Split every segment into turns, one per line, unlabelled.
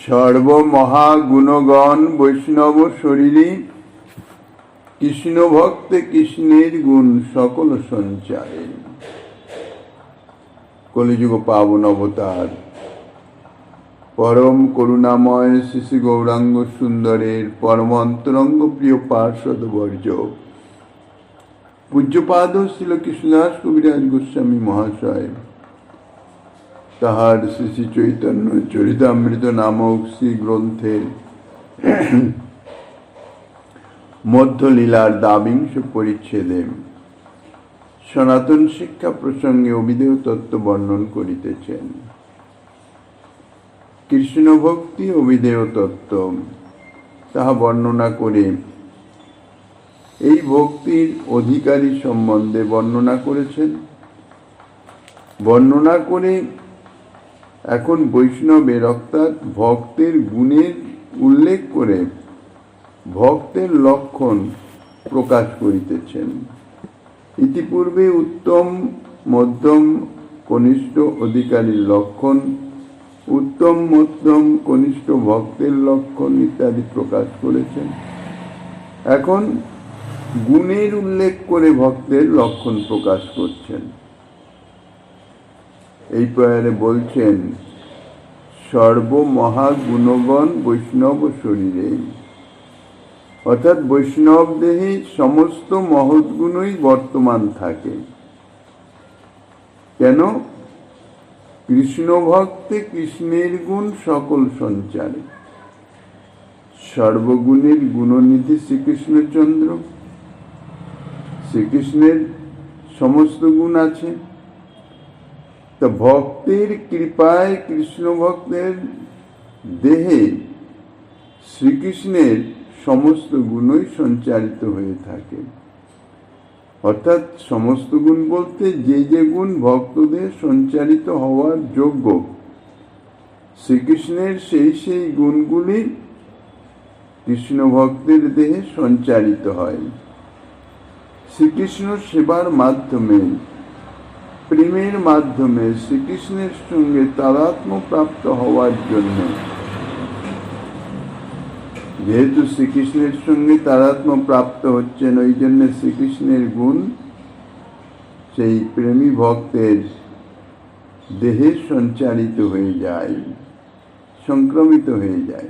সর্বমহাগুণগণ বৈষ্ণব শরীরে কৃষ্ণ ভক্তে কৃষ্ণের গুণ সকল সঞ্চারে। কলিযুগ পাবন অবতার পরম করুণাময় শ্রী শ্রী গৌরাঙ্গ সুন্দরের পরম অন্তরঙ্গ প্রিয় পার্ষদ বর্জ পূজ্যপাদ শ্রীল কৃষ্ণদাস কবিরাজ গোস্বামী মহাশয় তাহার শ্রী শ্রী চৈতন্য চরিতামৃত নামক শ্রী গ্রন্থের মধ্যলীলার দ্বাবিংশ পরিচ্ছেদে সনাতন শিক্ষা প্রসঙ্গে অবিদেয় তত্ত্ব বর্ণন করিতেছেন। কৃষ্ণ ভক্তি অবিদেয় তত্ত্ব তাহা বর্ণনা করে এই ভক্তির অধিকারী সম্বন্ধে বর্ণনা করেছেন। বর্ণনা করে এখন বৈষ্ণবের অর্থাৎ ভক্তের গুণের উল্লেখ করে ভক্তের লক্ষণ প্রকাশ করিতেছেন। ইতিপূর্বে উত্তম মধ্যম কনিষ্ঠ অধিকারীর লক্ষণ, উত্তম মধ্যম কনিষ্ঠ ভক্তের লক্ষণ ইত্যাদি প্রকাশ করেছেন। এখন গুণের উল্লেখ করে ভক্তের লক্ষণ প্রকাশ করছেন। এই প্রয়ারে বলছেন সর্বমহাগুণগণ বৈষ্ণব শরীরে, অর্থাৎ বৈষ্ণব দেহে সমস্ত মহৎ গুণই বর্তমান থাকে। কেন? কৃষ্ণ ভক্তে কৃষ্ণের গুণ সকল সঞ্চারে। সর্বগুণের গুণনিধি শ্রীকৃষ্ণচন্দ্র, শ্রীকৃষ্ণের সমস্ত গুণ আছে। তা ভক্তের কৃপায় কৃষ্ণ ভক্তের দেহে শ্রীকৃষ্ণের সমস্ত গুণই সঞ্চারিত হয়ে থাকে। অর্থাৎ সমস্ত গুণ বলতে যে যে গুণ ভক্তদের সঞ্চারিত হওয়ার যোগ্য, শ্রীকৃষ্ণের সেই সেই গুণগুলি কৃষ্ণ ভক্তের দেহে সঞ্চারিত হয়। শ্রীকৃষ্ণ সেবার মাধ্যমে, প্রেমের মাধ্যমে শ্রীকৃষ্ণের সঙ্গে তাদাত্ম্য প্রাপ্ত হওয়ার জন্য, যেহেতু শ্রীকৃষ্ণের সঙ্গে তাদাত্ম্য প্রাপ্ত হচ্ছেন, ওই জন্য শ্রীকৃষ্ণের গুণ সেই প্রেমী ভক্তের দেহে সঞ্চারিত হয়ে যায়, সংক্রমিত হয়ে যায়।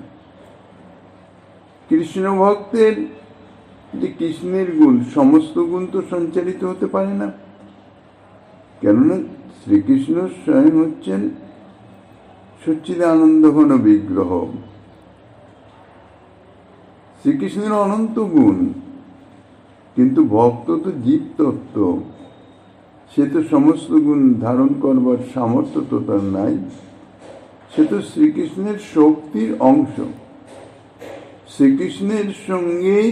কৃষ্ণ ভক্তের যে কৃষ্ণের গুণ, সমস্ত গুণ তো সঞ্চারিত হতে পারে না। কেননা শ্রীকৃষ্ণ স্বয়ং হচ্ছেন সচ্চিদানন্দ ঘন বিগ্রহ। শ্রীকৃষ্ণের অনন্ত গুণ, কিন্তু ভক্ত তো জীব তত্ত্ব, সে তো সমস্ত গুণ ধারণ করবার সামর্থ্য তো তার নাই। সে তো শ্রীকৃষ্ণের শক্তির অংশ। শ্রীকৃষ্ণের সঙ্গেই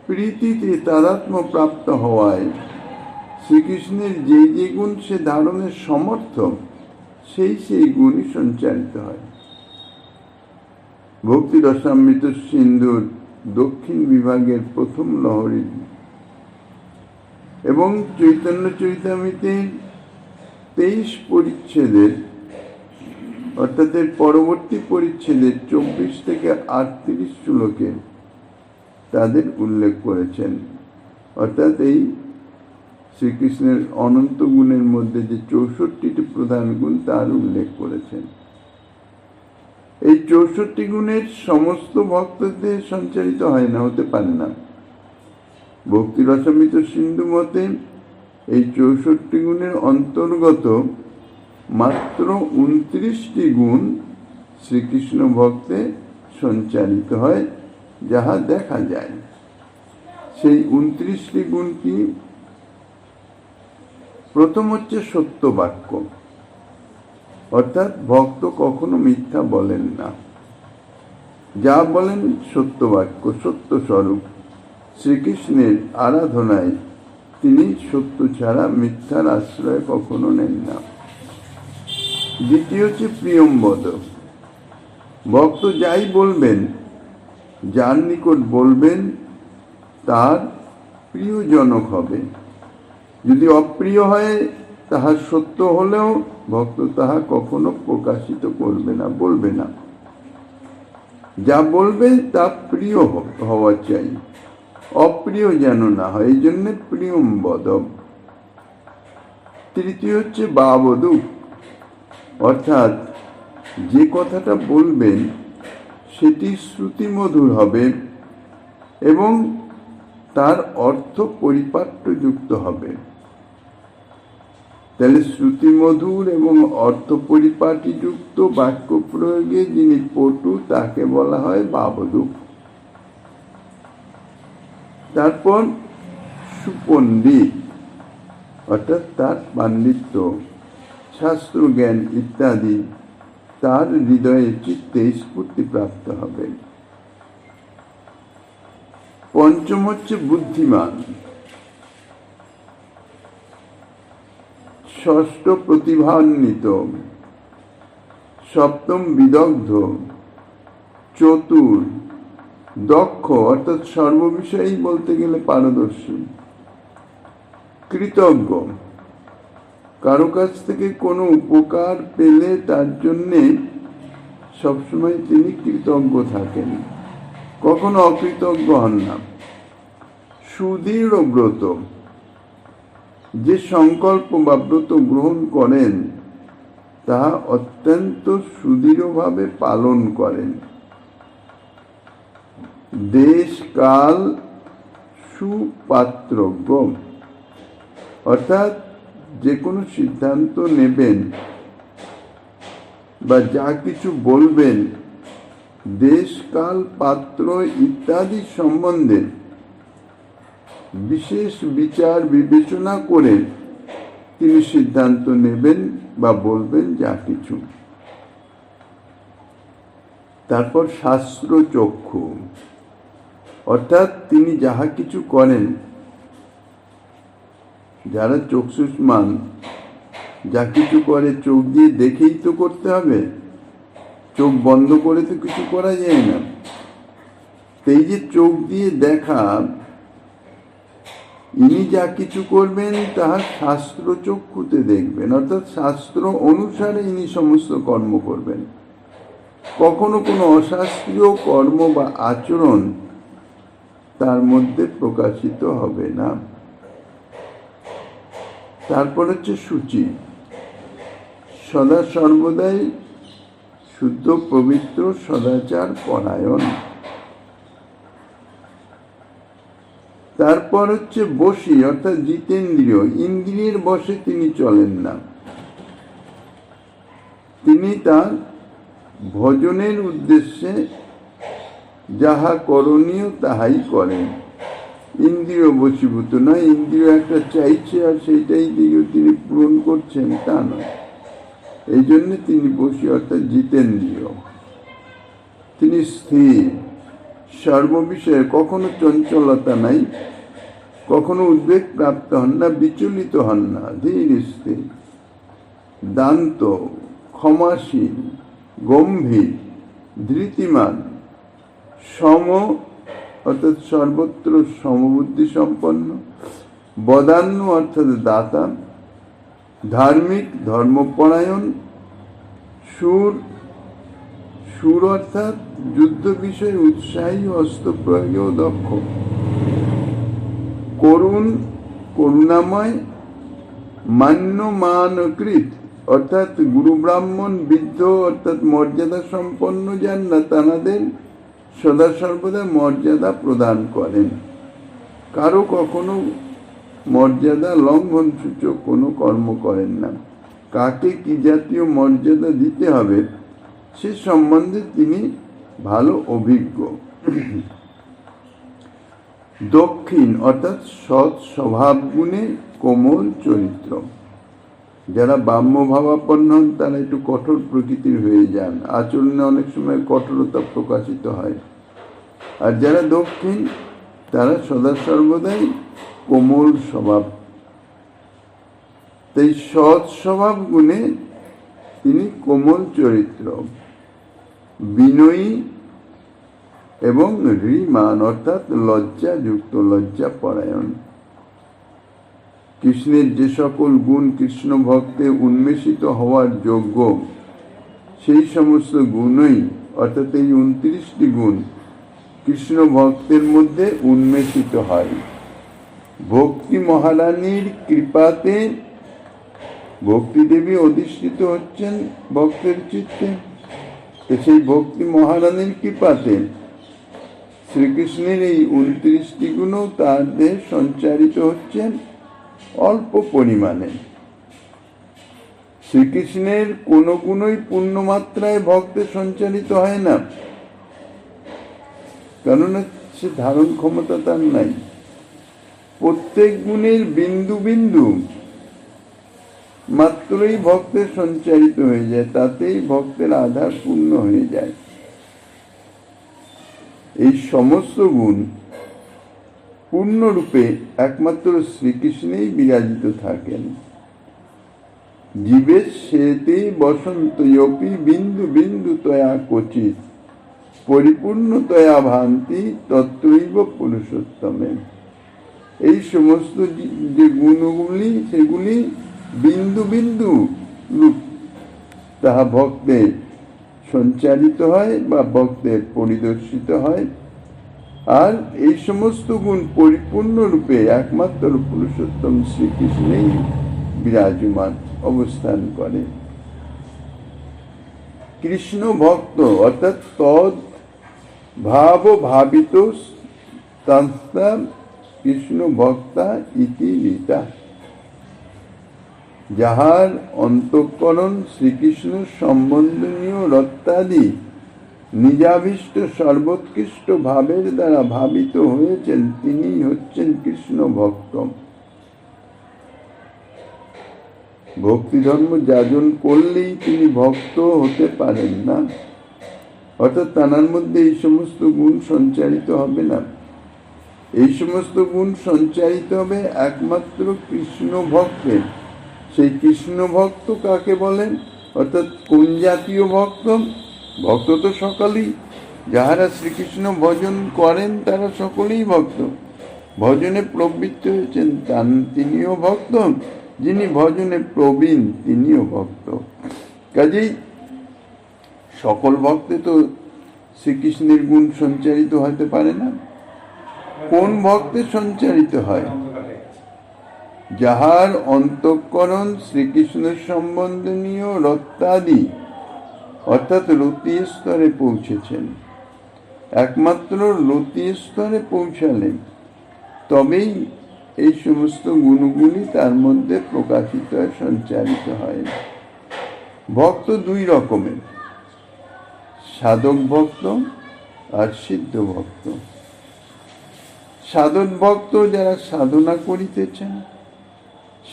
প্রীতিতে তাদাত্ম্য প্রাপ্ত হওয়ায় শ্রীকৃষ্ণের যে যে গুণ সে ধারণের সমর্থ, সেই সেই গুণই সঞ্চারিত হয়। ভক্তি রসামৃত সিন্ধুর দক্ষিণ বিভাগের প্রথম লহরী এবং চৈতন্য চরিতামৃতের 23 পরিচ্ছেদের, অর্থাৎ এর পরবর্তী পরিচ্ছেদের 24 থেকে 38 শ্লোকে তাদের উল্লেখ করেছেন। অর্থাৎ এই শ্রীকৃষ্ণের অনন্ত গুণের মধ্যে যে 64টি প্রধান গুণ তার উল্লেখ করেছেন। এই 64 গুণের সমস্ত ভক্তদের সঞ্চারিত হয় না, হতে পারে না। ভক্তি রসামৃত সিন্ধু মতে এই 64 গুণের অন্তর্গত মাত্র 29টি গুণ শ্রীকৃষ্ণ ভক্তে সঞ্চারিত হয়, যাহা দেখা যায়। সেই 29টি গুণ কি? প্রথম হচ্ছে সত্য বাক্য, অর্থাৎ ভক্ত কখনো মিথ্যা বলেন না, যা বলেন সত্য বাক্য, সত্য স্বরূপ। শ্রীকৃষ্ণের আরাধনায় তিনি সত্য ছাড়া মিথ্যার আশ্রয় কখনো নেন না। দ্বিতীয় হচ্ছে প্রিয়ম্বদ, ভক্ত যাই বলবেন, যার নিকট বলবেন তার প্রিয়জনক হবে। যদি অপ্রিয় হয় তাহা সত্য হলেও ভক্ত তাহা কখনো প্রকাশিত করবে না, বলবে না। যা বলবে তা প্রিয় হওয়া চাই, অপ্রিয় যেন না হয়, এই জন্য প্রিয়ম বদম। তৃতীয় হচ্ছে বাবদু, অর্থাৎ যে কথাটা বলবেন সেটি শ্রুতিমধুর হবে এবং তার অর্থ পরিপাট্যযুক্ত হবে। তাহলে শ্রুতিমধুর এবং অর্থ পরিপাটিযুক্ত বাক্য প্রয়োগে যিনি পটু তাকে বলা হয় বাবদু। তারপর সুপণ্ডিত, অর্থাৎ তার পাণ্ডিত্য, শাস্ত্র জ্ঞান ইত্যাদি তার হৃদয়ে চিত্তে স্ফূর্তি প্রাপ্ত হবে। পঞ্চম হচ্ছে বুদ্ধিমান, ষষ্ঠ প্রতিভান্বিত, সপ্তম বিদগ্ধ, চতুর দক্ষ, অর্থাৎ সর্ববিষয়েই বলতে গেলে পারদর্শী, কৃতজ্ঞ, কারো কাছ থেকে কোনো উপকার পেলে তার জন্যে সবসময় তিনি কৃতজ্ঞ থাকেন, কখনো অকৃতজ্ঞ হন না, সুদৃঢ় ব্রত, যে সংকল্প বা ব্রত গ্রহণ করেন তাহা অত্যন্ত সুদৃঢ়ভাবে পালন করেন, দেশ কাল সুপাত্রজ্ঞ, অর্থাৎ যে কোনো সিদ্ধান্ত নেবেন বা যা কিছু বলবেন দেশ কাল পাত্র ইত্যাদি সম্বন্ধে বিশেষ বিচার বিবেচনা করে তিনি সিদ্ধান্ত নেবেন বা বলবেন যা কিছু। তারপর শাস্ত্র চক্ষু, অর্থাৎ তিনি যাহা কিছু করেন, যারা চক্ষুষ্মান যা কিছু করে চোখ দিয়ে দেখেই তো করতে হবে, চোখ বন্ধ করে তো কিছু করা যায় না। এই যে চোখ দিয়ে দেখা, ইনি যা কিছু করবেন তাহা শাস্ত্র চক্ষুতে দেখবেন, অর্থাৎ শাস্ত্র অনুসারে ইনি সমস্ত কর্ম করবেন, কখনো কোনো অশাস্ত্রীয় কর্ম বা আচরণ তার মধ্যে প্রকাশিত হবে না। তারপর হচ্ছে শুচি, সদা সর্বদাই শুদ্ধ পবিত্র সদাচার পরায়ণ। তারপর হচ্ছে বশী, অর্থাৎ জিতেন্দ্রিয়, ইন্দ্রিয়ের বশে তিনি চলেন না, তিনি তার ভজনের উদ্দেশ্যে যাহা করণীয় তাহাই করেন, ইন্দ্রিয় বশীভূত নয়, ইন্দ্রিয় একটা চাইছে আর সেইটাই দিয়ে তিনি পূরণ করছেন তা নয়, এই জন্য তিনি বশী, অর্থাৎ জিতেন্দ্রিয়। তিনি স্থির, সর্ববিষয়ে কখনো চঞ্চলতা নাই, কখনো উদ্বেগ প্রাপ্ত হন না, বিচলিত হন না, ধীর স্থির। দান্ত, ক্ষমাশীল, গম্ভীর, ধৃতিমান, সম, অর্থাৎ সর্বত্র সমবুদ্ধি সম্পন্ন, বদান্য অর্থাৎ দাতা, ধার্মিক, ধর্মপরায়ণ, সুর, সুর অর্থাৎ যুদ্ধ বিষয়ে উৎসাহী, অস্ত্র প্রয়োগেও দক্ষ, করুণ, করুণাময়, মান্য মানকৃত, অর্থাৎ গুরু ব্রাহ্মণ বৃদ্ধ অর্থাৎ মর্যাদা সম্পন্ন যান না তানাদের সদা সর্বদা মর্যাদা প্রদান করেন, কারো কখনো মর্যাদা লঙ্ঘন সূচক কোনো কর্ম করেন না, কাকে কি জাতীয় মর্যাদা দিতে হবে সে সম্বন্ধে তিনি ভালো অভিজ্ঞ। দক্ষিণ, অর্থাৎ সৎ স্বভাব গুণে কোমল চরিত্র, যারা বাম্যভাবাপন্ন হন তারা একটু কঠোর প্রকৃতির হয়ে যান, আচরণে অনেক সময় কঠোরতা প্রকাশিত হয়, আর যারা দক্ষিণ তারা সদা সর্বদাই কোমল স্বভাব। তাই সৎ স্বভাব গুণে তিনি কোমল চরিত্র, বিনয়ী এবং হ্রিমান, অর্থাৎ লজ্জাযুক্ত, লজ্জা পরায়ণ। কৃষ্ণের যে সকল গুণ কৃষ্ণ ভক্তে উন্মেষিত হওয়ার যোগ্য, সেই সমস্ত গুণই অর্থাৎ এই 29টি গুণ কৃষ্ণ ভক্তের মধ্যে উন্মেষিত হয়। ভক্তি মহারানীর কৃপাতে ভক্তি দেবী অধিষ্ঠিত হচ্ছেন ভক্তের চিত্তে। সেই ভক্তি মহারানীর কৃপাতে শ্রীকৃষ্ণের এই 29টি গুণও তাদের সঞ্চারিত হচ্ছেন অল্প পরিমাণে। শ্রীকৃষ্ণের কোনো গুণই পূর্ণ মাত্রায় ভক্তের সঞ্চারিত হয় না, কেননা সে ধারণ ক্ষমতা তার নাই। প্রত্যেক গুণের বিন্দু বিন্দু মাত্রই ভক্তের সঞ্চারিত হয়ে যায়, তাতেই ভক্তের আধার পূর্ণ হয়ে যায়। এই সমস্ত গুণ পূর্ণরূপে একমাত্র শ্রীকৃষ্ণেই বিরাজিত থাকেন। জীবের সেতে বসন্তয়পি বিন্দু বিন্দু তয়া ক্বচিৎ পরিপূর্ণতয়া ভান্তি তত্রৈব পুরুষোত্তমে। এই সমস্ত যে গুণগুলি সেগুলি বিন্দু বিন্দু রূপ তাহা ভক্তের সঞ্চারিত হয় বা ভক্তের পরিদর্শিত হয়। আর এই সমস্ত গুণ পরিপূর্ণ রূপে একমাত্র পুরুষোত্তম শ্রীকৃষ্ণেই বিরাজমান অবস্থান করে। কৃষ্ণ ভক্ত অর্থাৎ তদ ভাব ভাবিত সংস্থা কৃষ্ণ ভক্তা ইতি রীতা। যাহার অন্তঃকরণ শ্রীকৃষ্ণ সম্বন্ধনীয় রত্নাদি নিজাভিষ্ট সর্বোৎকৃষ্ট ভাবের দ্বারা ভাবিত হয়েছেন, তিনি হচ্ছেন কৃষ্ণ ভক্ত। ভক্তি ধর্ম যাজন করলেই তিনি ভক্ত হতে পারেন না, অর্থাৎ তাঁর মধ্যে এই সমস্ত গুণ সঞ্চারিত হবে না। এই সমস্ত গুণ সঞ্চারিত হবে একমাত্র কৃষ্ণ ভক্তের। সেই কৃষ্ণ ভক্ত কাকে বলেন, অর্থাৎ কোন জাতীয় ভক্ত? ভক্ত তো সকলেই, যাহারা শ্রীকৃষ্ণ ভজন করেন তারা সকলেই ভক্ত। ভজনে প্রবৃত্ত হয়েছেন তিনিও ভক্ত, যিনি ভজনে প্রবীণ তিনিও ভক্ত। কাজেই সকল ভক্তে তো শ্রীকৃষ্ণের গুণ সঞ্চারিত হতে পারে না। কোন ভক্তে সঞ্চারিত হয়? যাহার অন্তঃকরণ শ্রীকৃষ্ণ সম্বন্ধনীয় রত্নাদি অর্থাৎ রতি স্তরে পৌঁছেছেন। একমাত্র রতি স্তরে পৌঁছালেন তবেই এই সমস্ত গুণগুলি তার মধ্যে প্রকাশিত সঞ্চারিত হয়। ভক্ত দুই রকমের, সাধক ভক্ত আর সিদ্ধ ভক্ত। সাধক ভক্ত যারা সাধনা করিতেছেন,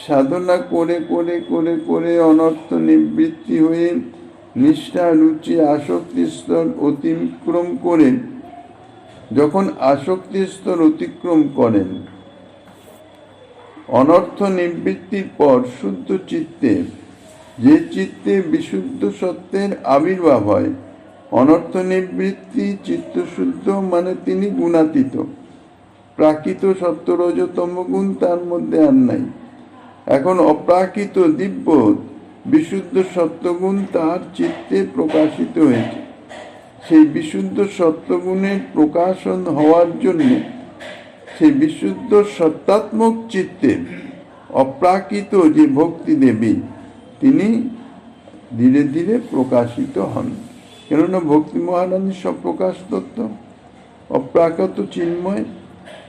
সাধনা করে করে করে করে অনর্থ নিবৃত্তি হয়ে নিষ্ঠা রুচি আসক্তি স্তর অতিক্রম করেন। যখন আসক্তি স্তর অতিক্রম করেন, অনর্থ নিবৃত্তির পর শুদ্ধ চিত্তে, যে চিত্তে বিশুদ্ধ সত্যের আবির্ভাব হয়, অনর্থ নিবৃত্তি চিত্তশুদ্ধ মানে তিনি গুণাতীত। প্রাকৃত সত্য রজতম গুণ তার মধ্যে আর নাই। এখন অপ্রাকৃত দিব্য বিশুদ্ধ সত্যগুণ তার চিত্তে প্রকাশিত হয়েছে। সেই বিশুদ্ধ সত্যগুণের প্রকাশন হওয়ার জন্য সেই বিশুদ্ধ সত্তাত্মক চিত্তে অপ্রাকৃত যে ভক্তি দেবী তিনি ধীরে ধীরে প্রকাশিত হন। কেননা ভক্তি মহারানীর সব প্রকাশ তত্ত্ব অপ্রাকৃত চিন্ময়,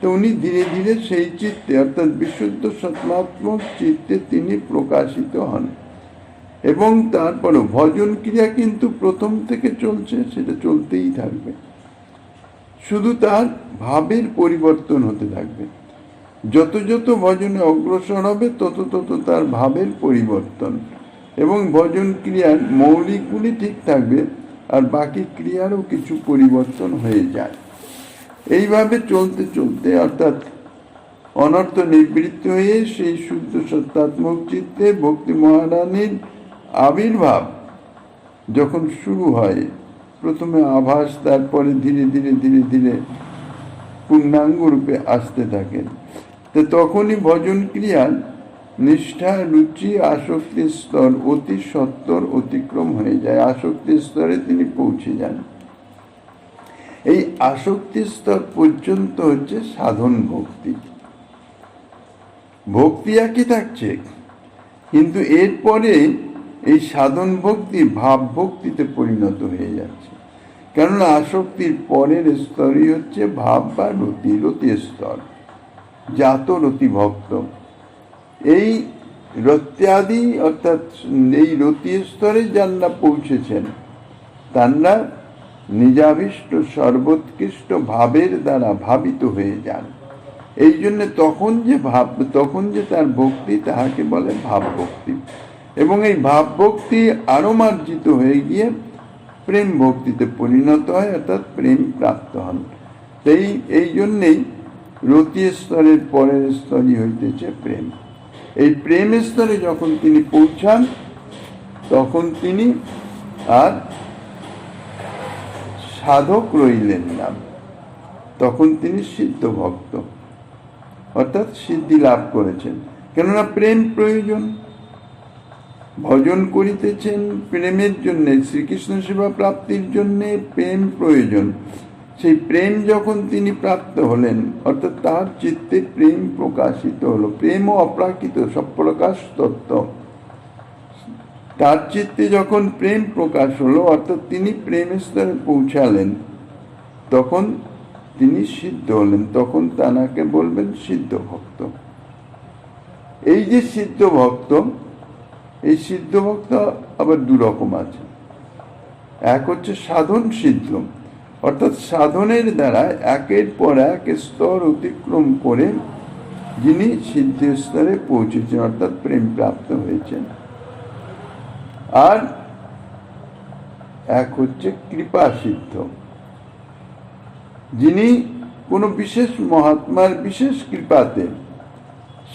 তো উনি ধীরে ধীরে সেই চিত্তে অর্থাৎ বিশুদ্ধ সত্তাত্মক চিত্তে তিনি প্রকাশিত হন। এবং তারপরে ভজন ক্রিয়া কিন্তু প্রথম থেকে চলছে, সেটা চলতেই থাকবে, শুধু তার ভাবের পরিবর্তন হতে থাকবে। যত যত ভজনে অগ্রসর হবে তত তত তার ভাবের পরিবর্তন, এবং ভজন ক্রিয়ার মৌলিকগুলি ঠিক থাকবে আর বাকি ক্রিয়ারও কিছু পরিবর্তন হয়ে যায়। এইভাবে চলতে চলতে অর্থাৎ অনর্থ নিবৃত্ত হয়ে সেই শুদ্ধ সত্তাত্মক চিত্তে ভক্তি মহারানীর আবির্ভাব যখন শুরু হয়, প্রথমে আভাস, তারপরে ধীরে ধীরে ধীরে ধীরে পূর্ণাঙ্গ রূপে আসতে থাকেন, তো তখনই ভজন ক্রিয়ার নিষ্ঠা, রুচি, আসক্তির স্তর অতি সত্বর অতিক্রম হয়ে যায়, আসক্তির স্তরে তিনি পৌঁছে যান। এই আসক্তির স্তর পর্যন্ত হচ্ছে সাধন ভক্তি। ভক্তি একই থাকছে, কিন্তু এরপরে এই সাধন ভক্তি ভাব ভক্তিতে পরিণত হয়ে যাচ্ছে। কেননা আসক্তির পরের স্তরই হচ্ছে ভাব বা রতি, রতির স্তর, জাত রতি ভক্ত। এই রত্যাদি অর্থাৎ এই রতি স্তরে যারা পৌঁছেছেন তারা নিজাভিষ্ট সর্বোৎকৃষ্ট ভাবের দ্বারা ভাবিত হয়ে যান। এই জন্য তখন যে তার ভক্তি তাহাকে বলে ভাব ভক্তি, এবং এই ভাব ভক্তি আরো মার্জিত হয়ে গিয়ে প্রেম ভক্তিতে পরিণত হয়, অর্থাৎ প্রেম প্রাপ্ত হন। এই জন্যেই রতি স্তরের পরের স্তরই হইতেছে প্রেম। এই প্রেম স্তরে যখন তিনি পৌঁছান তখন তিনি আর সাধক রইলেন না, তখন তিনি সিদ্ধ ভক্ত, অর্থাৎ সিদ্ধি লাভ করেছেন। কেননা প্রেম প্রয়োজন, ভজন করিতেছেন প্রেমের জন্য, শ্রীকৃষ্ণ সেবা প্রাপ্তির জন্য প্রেম প্রয়োজন। সেই প্রেম যখন তিনি প্রাপ্ত হলেন, অর্থাৎ তার চিত্তে প্রেম প্রকাশিত হলো, প্রেম ও অপ্রাকৃত সপ্রকাশ তত্ত্ব, তার চিত্তে যখন প্রেম প্রকাশ হলো, অর্থাৎ তিনি প্রেম স্তরে পৌঁছালেন, তখন তিনি সিদ্ধ হলেন, তখন তাকে বলবেন সিদ্ধ ভক্ত। এই যে সিদ্ধ ভক্ত, এই সিদ্ধ ভক্ত আবার দুরকম আছে। এক হচ্ছে সাধন সিদ্ধ, অর্থাৎ সাধনের দ্বারা একের পর এক স্তর অতিক্রম করে যিনি সিদ্ধ স্তরে পৌঁছেছেন, অর্থাৎ প্রেম প্রাপ্ত হয়েছেন। আর এক হচ্ছে কৃপা সিদ্ধ, যিনি কোনো বিশেষ মহাত্মার বিশেষ কৃপাতে,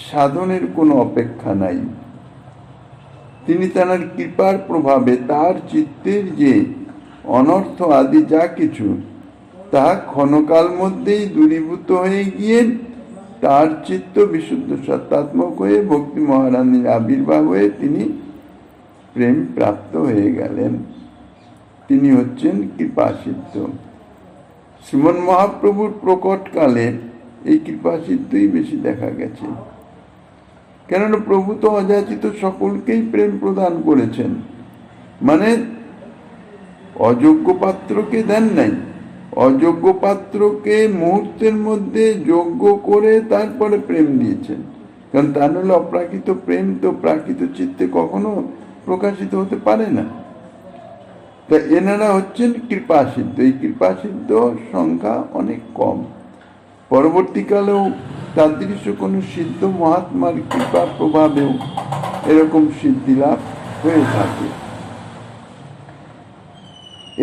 সাধনের কোনো অপেক্ষা নাই, তিনি তার কৃপার প্রভাবে তার চিত্তের যে অনর্থ আদি যা কিছু, তাহা ক্ষণকাল মধ্যেই দূরীভূত হয়ে গিয়ে তার চিত্ত বিশুদ্ধ সত্তাত্মক হয়ে ভক্তি মহারানীর আবির্ভাব হয়ে তিনি প্রেম প্রাপ্ত হয়ে গেলেন। তিনি হচ্ছেন কৃপাসিদ্ধ। শ্রীমন মহাপ্রভুর প্রকটকালে এই কৃপাসিদ্ধই বেশি দেখা গেছে। কেননা প্রভু তো অযাচিত সকলকেই প্রেম প্রদান করেছেন, মানে অযোগ্য পাত্রকে দেন নাই, অযোগ্য পাত্রকে মুহূর্তের মধ্যে যোগ্য করে তারপরে প্রেম দিয়েছেন। কারণ তা নাহলে অপ্রাকৃত প্রেম তো প্রাকৃত চিত্তে কখনো প্রকাশিত হতে পারে না। তা এনারা হচ্ছেন কৃপাসিদ্ধ। এই কৃপাসিদ্ধ সংখ্যা অনেক কম, পরবর্তীকালেও তাদৃশ্য কোনো সিদ্ধ মহাত্মার কৃপা প্রভাবেও এরকম সিদ্ধি লাভ হয়ে থাকে।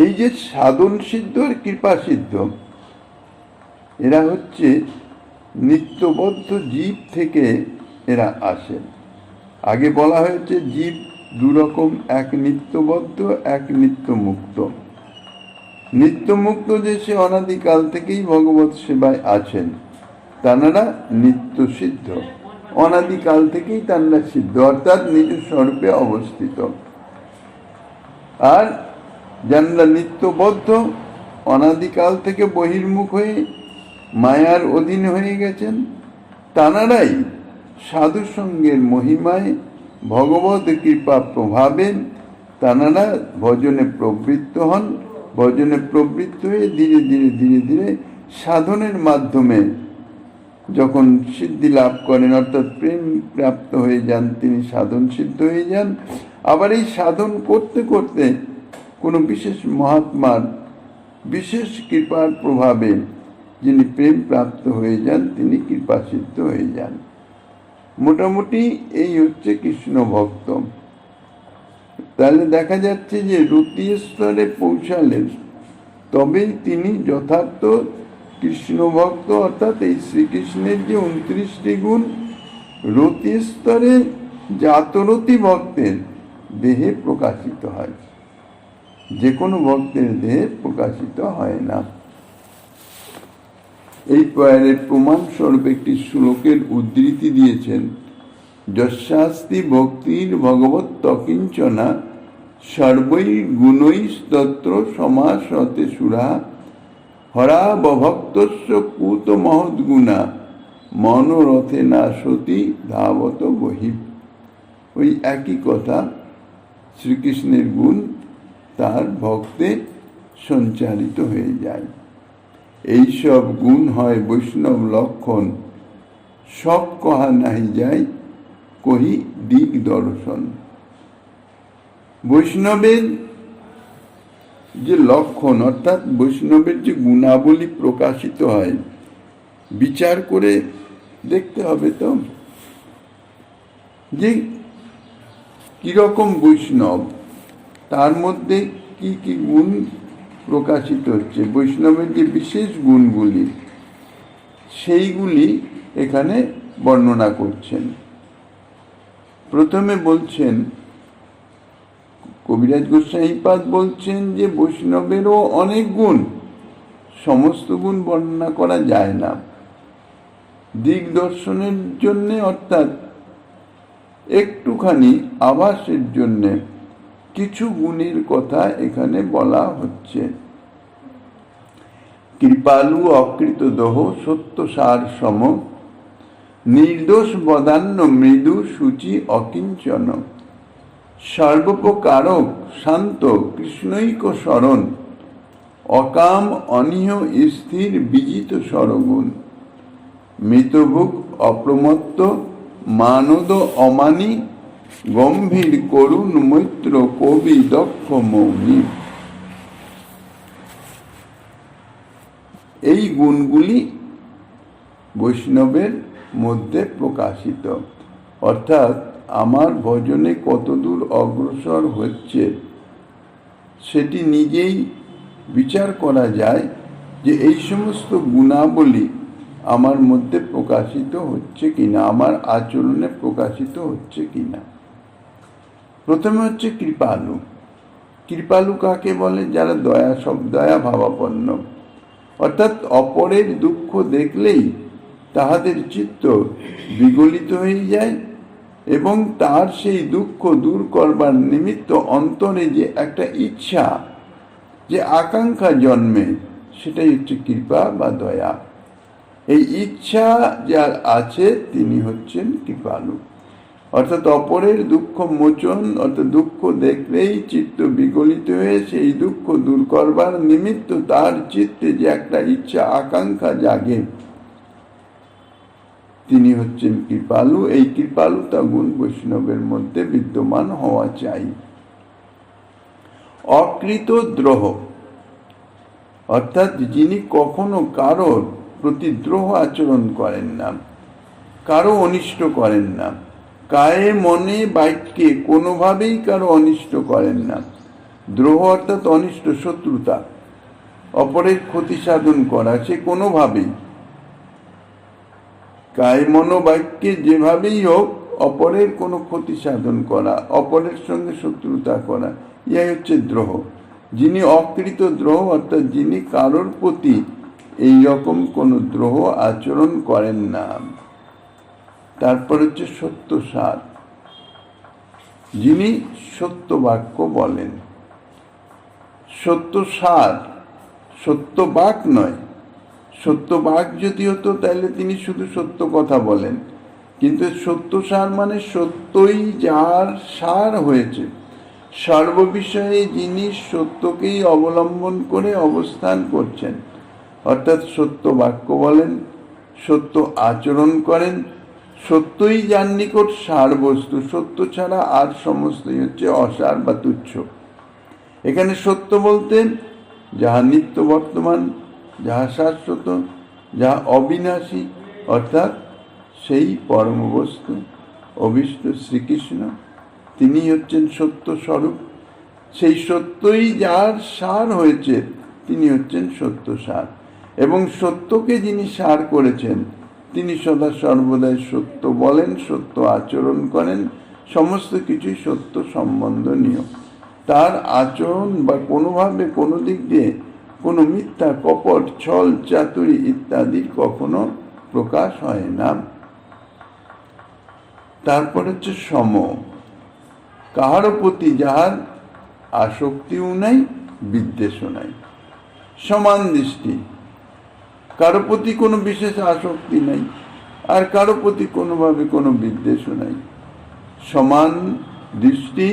এই যে সাধন সিদ্ধ আর কৃপা সিদ্ধ, এরা হচ্ছে নিত্যবদ্ধ জীব থেকে এরা আসেন। আগে বলা হয়েছে জীব দুরকম, এক নিত্যবদ্ধ, এক নিত্যমুক্ত। নিত্যমুক্ত যে সে অনাদিকাল থেকেই ভগবত সেবায় আছেন, তাঁরা নিত্য সিদ্ধ, অনাদিকাল থেকেই তাঁরা সিদ্ধ, অর্থাৎ নিজ স্বরূপে অবস্থিত। আর যারা নিত্যবদ্ধ, অনাদিকাল থেকে বহির্মুখ হয়ে মায়ার অধীন হয়ে গেছেন, তাঁরাই সাধু সঙ্গের মহিমায় ভগবত কৃপা প্রভাবে তাঁরা ভজনে প্রবৃত্ত হন। ভজনে প্রবৃত্ত হয়ে ধীরে ধীরে ধীরে ধীরে সাধনের মাধ্যমে যখন সিদ্ধি লাভ করেন, অর্থাৎ প্রেম প্রাপ্ত হয়ে যান, তিনি সাধন সিদ্ধ হয়ে যান। আবার এই সাধন করতে করতে কোনো বিশেষ মহাত্মার বিশেষ কৃপার প্রভাবে যিনি প্রেম প্রাপ্ত হয়ে যান, তিনি কৃপা সিদ্ধ হয়ে যান। মোটামুটি এই হচ্ছে কৃষ্ণ ভক্ত। তাহলে দেখা যাচ্ছে যে রতি স্তরে পৌঁছালেন, তবেই তিনি যথার্থ কৃষ্ণ ভক্ত, অর্থাৎ এই শ্রীকৃষ্ণের যে 29টি গুণ রতি স্তরে জাতরতি ভক্তের দেহে প্রকাশিত হয়, যে কোনো ভক্তের দেহে প্রকাশিত হয় না। এই প্রমাণ স্বরূপ একটি শ্লোকের উদ্ধৃতি দিয়েছেন, যস্যাস্তি ভক্তির ভগবত কিঞ্চনা সর্বৈ গুণৈ স্তোত্র সমাসতে সুরা হরা বভক্তস্য কুত মহদ্গুণা মনোরথে না সতী ধাবত বহিব। ওই একই কথা, শ্রীকৃষ্ণের গুণ তার ভক্তে সঞ্চারিত হয়ে যায়। এইসব গুণ হয় বৈষ্ণব লক্ষণ, সব কহা নাহি যায় কহি দিক দর্শন। বৈষ্ণবের যে লক্ষণ অর্থাৎ বৈষ্ণবের যে গুণাবলী প্রকাশিত হয়, বিচার করে দেখতে হবে তো যে কিরকম বৈষ্ণব, তার মধ্যে কি কি গুণ প্রকাশিত হচ্ছে, বৈষ্ণবের যে বিশেষ গুণগুলি সেইগুলি এখানে বর্ণনা করছেন। প্রথমে বলছেন, কবিরাজ গোস্বামীপাদ বলছেন যে বৈষ্ণবেরও অনেক গুণ, সমস্ত গুণ বর্ণনা করা যায় না। দিক দর্শনের জন্যে অর্থাৎ একটুখানি আভাসের জন্যে কিছু গুণের কথা এখানে বলা হচ্ছে। কৃপালু অকৃত দোহ সত্য সার সম নির্দোষ বদান্য মৃদু সূচি অকিঞ্চন সর্বপ্রকারক শান্ত কৃষ্ণৈক শরণ অকাম অনিহ স্থির বিজিত সরগুণ মৃতভুক অপ্রমত্ত মানদ অমানি গম্ভীর করুণ মৈত্র কবি দক্ষ মৌনী। এই গুণগুলি বৈষ্ণবের মধ্যে প্রকাশিত, অর্থাৎ আমার ভজনে কতদূর অগ্রসর হচ্ছে সেটি নিজেই বিচার করা যায় যে এই সমস্ত গুণাবলী আমার মধ্যে প্রকাশিত হচ্ছে কিনা, আমার আচরণে প্রকাশিত হচ্ছে কিনা। প্রথমে হচ্ছে কৃপালু। কৃপালু কাকে বলে? যারা দয়া ভাবাপন্ন, অর্থাৎ অপরের দুঃখ দেখলেই তাহাদের চিত্ত বিগলিত হয়ে যায় এবং তার সেই দুঃখ দূর করবার নিমিত্ত অন্তরে যে একটা ইচ্ছা, যে আকাঙ্ক্ষা জন্মে, সেটাই হচ্ছে কৃপা বা দয়া। এই ইচ্ছা যার আছে তিনি হচ্ছেন কৃপালু। অর্থাৎ অপরের দুঃখ মোচন, অর্থাৎ দুঃখ দেখলেই চিত্ত বিগলিত হয়ে সেই দুঃখ দূর করবার নিমিত্ত তার চিত্তে যে একটা ইচ্ছা আকাঙ্ক্ষা জাগে, তিনি হচ্ছেন কৃপালু। এই কৃপালুতা গুণ বৈষ্ণবের মধ্যে বিদ্যমান হওয়া চাই। অকৃত দ্রোহ, অর্থাৎ যিনি কখনো কারোর প্রতি দ্রোহ আচরণ করেন না, কারো অনিষ্ট করেন না, কায়ে মনে বাক্যে কোনোভাবেই কারো অনিষ্ট করেন না। দ্রোহ অর্থাৎ অনিষ্ট, শত্রুতা, অপরের ক্ষতি সাধন করা, সে কোনোভাবেই কায়ে মনোবাক্যে যেভাবেই হোক অপরের কোনো ক্ষতি সাধন করা, অপরের সঙ্গে শত্রুতা করা, ইহাই হচ্ছে দ্রোহ। যিনি অকৃত দ্রোহ অর্থাৎ যিনি কারোর প্রতি এই রকম কোনো দ্রোহ আচরণ করেন না। তারপর হচ্ছে সত্যসার, যিনি সত্য বাক্য বলেন। সত্যসার, সত্য বাক নয়। সত্য বাক যদি হতো তাহলে তিনি শুধু সত্য কথা বলেন, কিন্তু সত্যসার মানে সত্যই যার সার হয়েছে, সর্ববিষয়ে যিনি সত্যকেই অবলম্বন করে অবস্থান করছেন, অর্থাৎ সত্য বাক্য বলেন, সত্য আচরণ করেন, সত্যই যার নিকট সার বস্তু, সত্য ছাড়া আর সমস্তই হচ্ছে অসার বা তুচ্ছ। এখানে সত্য বলতে যাহা নিত্য বর্তমান, যাহা শাশ্বত, যাহা অবিনাশী, অর্থাৎ সেই পরম বস্তু অভীষ্ট শ্রীকৃষ্ণ, তিনি হচ্ছেন সত্য স্বরূপ। সেই সত্যই যার সার হয়েছে তিনি হচ্ছেন সত্য সার, এবং সত্যকে যিনি সার করেছেন তিনি সদা সর্বদাই সত্য বলেন, সত্য আচরণ করেন, সমস্ত কিছুই সত্য সম্বন্ধনীয়। তার আচরণ বা কোনোভাবে কোনো দিক দিয়ে কোনো মিথ্যা, কপট, ছল, চাতুরি ইত্যাদি কখনো প্রকাশ হয় না। তারপর হচ্ছে সম, কাহারও প্রতি যাহার আসক্তিও নাই বিদ্বেষও নাই। সমান দৃষ্টি, কারো প্রতি কোনো বিশেষ আসক্তি নাই আর কারো প্রতি কোনোভাবে কোনো বিদ্বেষও নাই। সমান দৃষ্টি,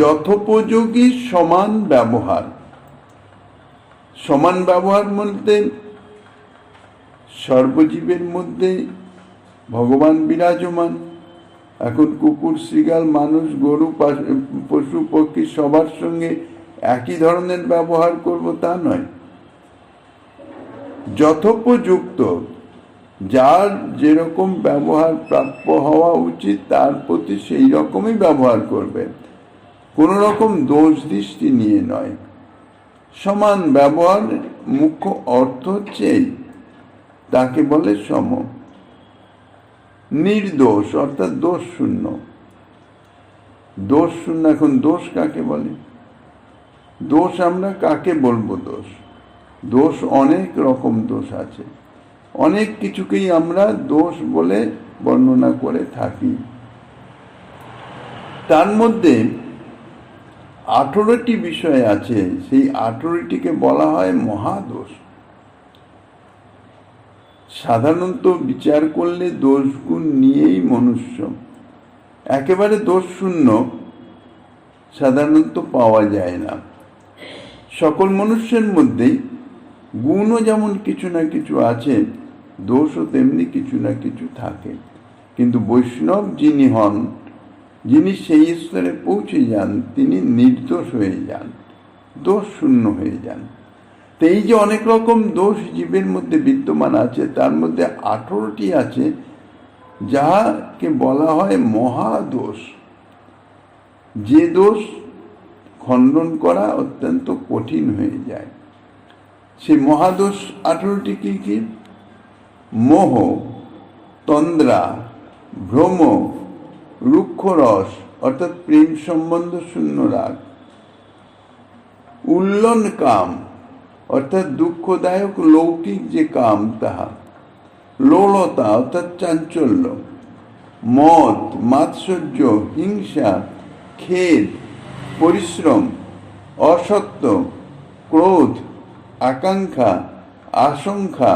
যথোপযোগী সমান ব্যবহার। সমান ব্যবহার বলতে সর্বজীবের মধ্যে ভগবান বিরাজমান। এখন কুকুর, শৃগাল, মানুষ, গরু, পশু পক্ষী সবার সঙ্গে একই ধরনের ব্যবহার করব তা নয়। যথোপযুক্ত, যার যেরকম ব্যবহার প্রাপ্য হওয়া উচিত তার প্রতি সেই রকমই ব্যবহার করবে, কোন রকম দোষ দৃষ্টি নিয়ে নয়। সমান ব্যবহার মুখ্য অর্থ হচ্ছে তাকে বলে সম। নির্দোষ অর্থাৎ দোষ শূন্য। দোষ শূন্য, এখন দোষ কাকে বলে? দোষ আমরা কাকে বলবো? দোষ দোষ অনেক রকম দোষ আছে, অনেক কিছুকেই আমরা দোষ বলে বর্ণনা করে থাকি। তার মধ্যে 18টি বিষয় আছে, সেই 18টিকে বলা হয় মহাদোষ। সাধারণত বিচার করলে দোষ গুণ নিয়েই মনুষ্য, একেবারে দোষ শূন্য সাধারণত পাওয়া যায় না। সকল মনুষ্যের মধ্যেই গুণও যেমন কিছু না কিছু আছে, দোষও তেমনি কিছু না কিছু থাকে। কিন্তু বৈষ্ণব যিনি হন, যিনি সেই স্তরে পৌঁছে যান, তিনি নির্দোষ হয়ে যান, দোষ শূন্য হয়ে যান। তো এই যে অনেক রকম দোষ জীবের মধ্যে বিদ্যমান আছে, তার মধ্যে 18টি আছে যাকে বলা হয় মহাদোষ। যে দোষ খণ্ডন করা অত্যন্ত কঠিন হয়ে যায়। সেই মহাদোষ 18টি কি কি? মোহ, তন্দ্রা, ভ্রম, রুক্ষরস অর্থাৎ প্রেম সম্বন্ধ শূন্য রাগ, উল্লন কাম অর্থাৎ দুঃখদায়ক লৌকিক যে কাম তাহা, লোলতা অর্থাৎ চাঞ্চল্য, মদ, মাৎসর্য, হিংসা, খেদ, পরিশ্রম, অসত্য, ক্রোধ, আকাঙ্ক্ষা, আশঙ্কা,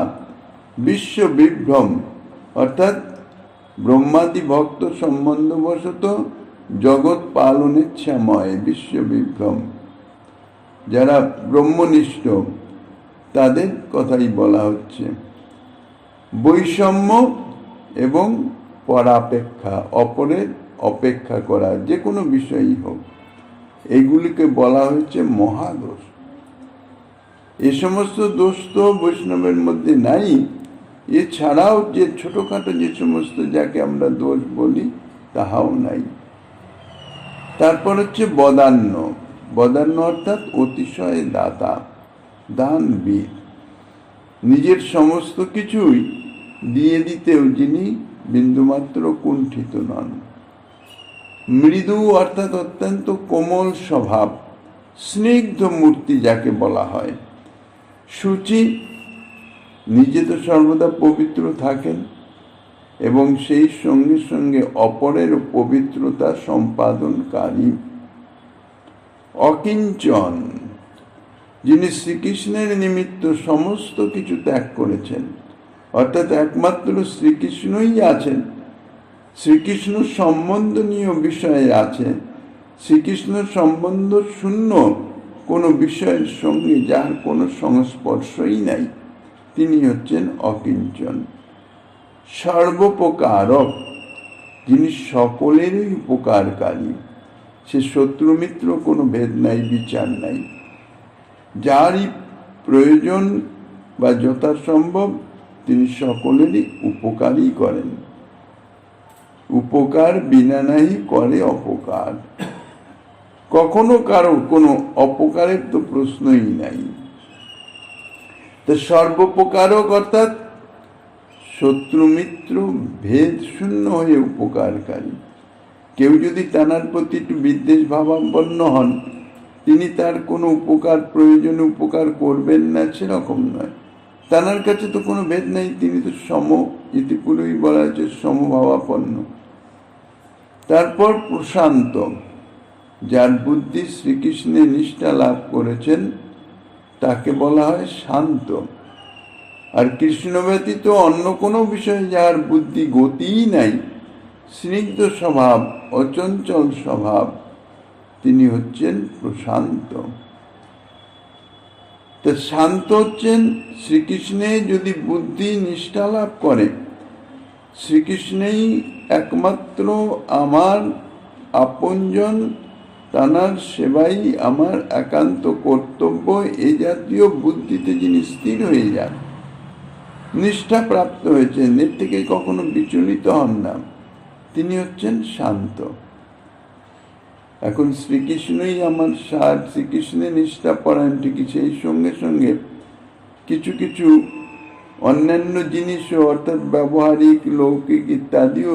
বিশ্ব বিভ্রম অর্থাৎ ব্রহ্মাদি ভক্ত সম্বন্ধবশত জগৎ পালনেচ্ছাময় বিশ্ব বিভ্রম। যারা ব্রহ্মনিষ্ঠ তাদের কথাই বলা হচ্ছে। বৈষম্য এবং পরাপেক্ষা, অপরের অপেক্ষা করা, যে কোনো বিষয়ই হোক, এগুলিকে বলা হয়েছে মহাদোষ। এ সমস্ত দোষ তো বৈষ্ণবের মধ্যে নাই। এছাড়াও যে ছোটখাটো যে সমস্ত যাকে আমরা দোষ বলি তাহাও নাই। তারপর হচ্ছে বদান্য। বদান্য অর্থাৎ অতিশয় দাতা, দানবীর, নিজের সমস্ত কিছুই দিয়ে দিতেও যিনি বিন্দুমাত্র কুণ্ঠিত নন। মৃদু অর্থাৎ অত্যন্ত কোমল স্বভাব, স্নিগ্ধ মূর্তি যাকে বলা হয়। শুচি, নিজে তো সর্বদা পবিত্র থাকেন এবং সেই সঙ্গে সঙ্গে অপরের পবিত্রতা সম্পাদনকারী। অকিঞ্চন, যিনি শ্রীকৃষ্ণের নিমিত্ত সমস্ত কিছু ত্যাগ করেছেন, অর্থাৎ একমাত্র শ্রীকৃষ্ণই আছেন, শ্রীকৃষ্ণ সম্বন্ধনীয় বিষয়ে আছেন, শ্রীকৃষ্ণ সম্বন্ধ শূন্য কোনো বিষয়ের সঙ্গে যার কোনো সংস্পর্শই নাই, তিনি হচ্ছেন অকিঞ্চন। সর্বোপকারক, যিনি সকলেরই উপকারকারী, সে শত্রু মিত্র কোনো ভেদ নাই, বিচার নাই, যারই প্রয়োজন বা যথাসম্ভব তিনি সকলেরই উপকারই করেন। উপকার বিনা নাহি করে অপকার, কখনো কারো কোনো অপকারের তো প্রশ্নই নাই। তো সর্বোপকারক অর্থাৎ শত্রু মিত্র ভেদ শূন্য হয়ে উপকারকারী। কেউ যদি তার প্রতি একটু বিদ্বেষ ভাবাপন্ন হন, তিনি তার কোনো উপকার প্রয়োজনে উপকার করবেন না সেরকম নয়। তার কাছে তো কোনো ভেদ নেই, তিনি তো সম, ইতিপূর্বেই বলা হয়েছে সমভাবাপন্ন। তারপর প্রশান্ত, যার বুদ্ধি শ্রীকৃষ্ণের নিষ্ঠা লাভ করেছেন তাকে বলা হয় শান্ত। আর কৃষ্ণ ব্যতীত অন্য কোনো বিষয়ে যার বুদ্ধি গতিই নাই, স্নিগ্ধ স্বভাব, অচঞ্চল স্বভাব, তিনি হচ্ছেন প্রশান্ত। তা শান্ত হচ্ছেন শ্রীকৃষ্ণে যদি বুদ্ধি নিষ্ঠা লাভ করে, শ্রীকৃষ্ণেই একমাত্র আমার আপনজন, তানার সেবাই আমার একান্ত কর্তব্য, এই জাতীয় বুদ্ধিতে যিনি স্থির হয়ে যান, নিষ্ঠা প্রাপ্ত হয়েছেন, এর থেকে কখনো বিচলিত হন না, তিনি হচ্ছেন শান্ত। এখন শ্রীকৃষ্ণই আমার সার, শ্রীকৃষ্ণের নিষ্ঠা পরায়ণ ঠিকই, সেই সঙ্গে সঙ্গে কিছু কিছু অন্যান্য জিনিসও অর্থাৎ ব্যবহারিক, লৌকিক ইত্যাদিও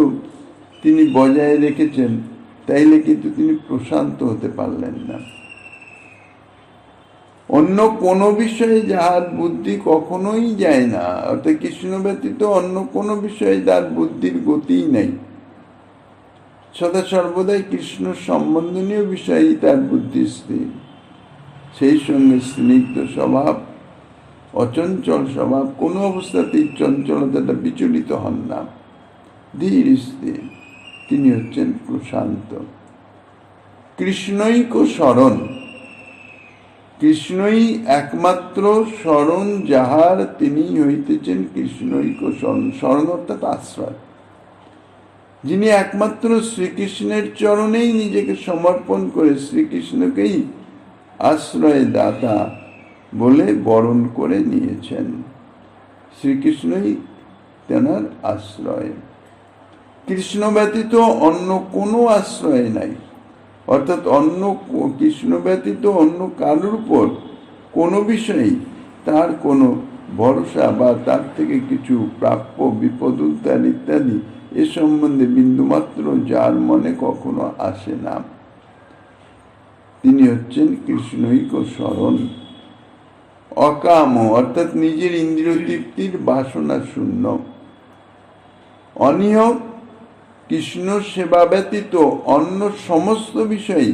তিনি বজায় রেখেছেন, তাইলে কিন্তু তিনি প্রশান্ত হতে পারলেন না। অন্য কোনো বিষয়ে যাহার বুদ্ধি কখনোই যায় না, অর্থাৎ কৃষ্ণ ব্যতীত অন্য কোনো বিষয়ে তার বুদ্ধির গতিই নাই, সদা সর্বদাই কৃষ্ণ সম্বন্ধনীয় বিষয়েই তার বুদ্ধি স্থির, সেই সঙ্গে স্নিগ্ধ স্বভাব, অচঞ্চল স্বভাব, কোনো অবস্থাতেই চঞ্চলতাটা বিচলিত হন না, ধীর স্থির, তিনি হচ্ছেন প্রশান্ত। কৃষ্ণৈক শরণ, কৃষ্ণই একমাত্র শরণ যাহার, তিনি হইতেছেন কৃষ্ণৈক শরণ। শরণ অর্থাৎ আশ্রয়, যিনি একমাত্র শ্রীকৃষ্ণের চরণেই নিজেকে সমর্পণ করে শ্রীকৃষ্ণকেই আশ্রয় দাতা বলে বরণ করে নিয়েছেন, শ্রীকৃষ্ণই তেনার আশ্রয়। কৃষ্ণ ব্যতীত অন্য কোনো আশ্রয় নাই, অর্থাৎ অন্য কৃষ্ণ ব্যতীত অন্য কারোর উপর কোনো বিষয়েই তার কোনো ভরসা বা তার থেকে কিছু প্রাপ্য, বিপদ উদ্ধার ইত্যাদি এ সম্বন্ধে বিন্দুমাত্র যার মনে কখনো আসে না, তিনি হচ্ছেন কৃষ্ণৈক শরণ। অকাম অর্থাৎ নিজের ইন্দ্রিয় তৃপ্তির বাসনা শূন্য। অনিয়, কৃষ্ণ সেবা ব্যতীত অন্য সমস্ত বিষয়ে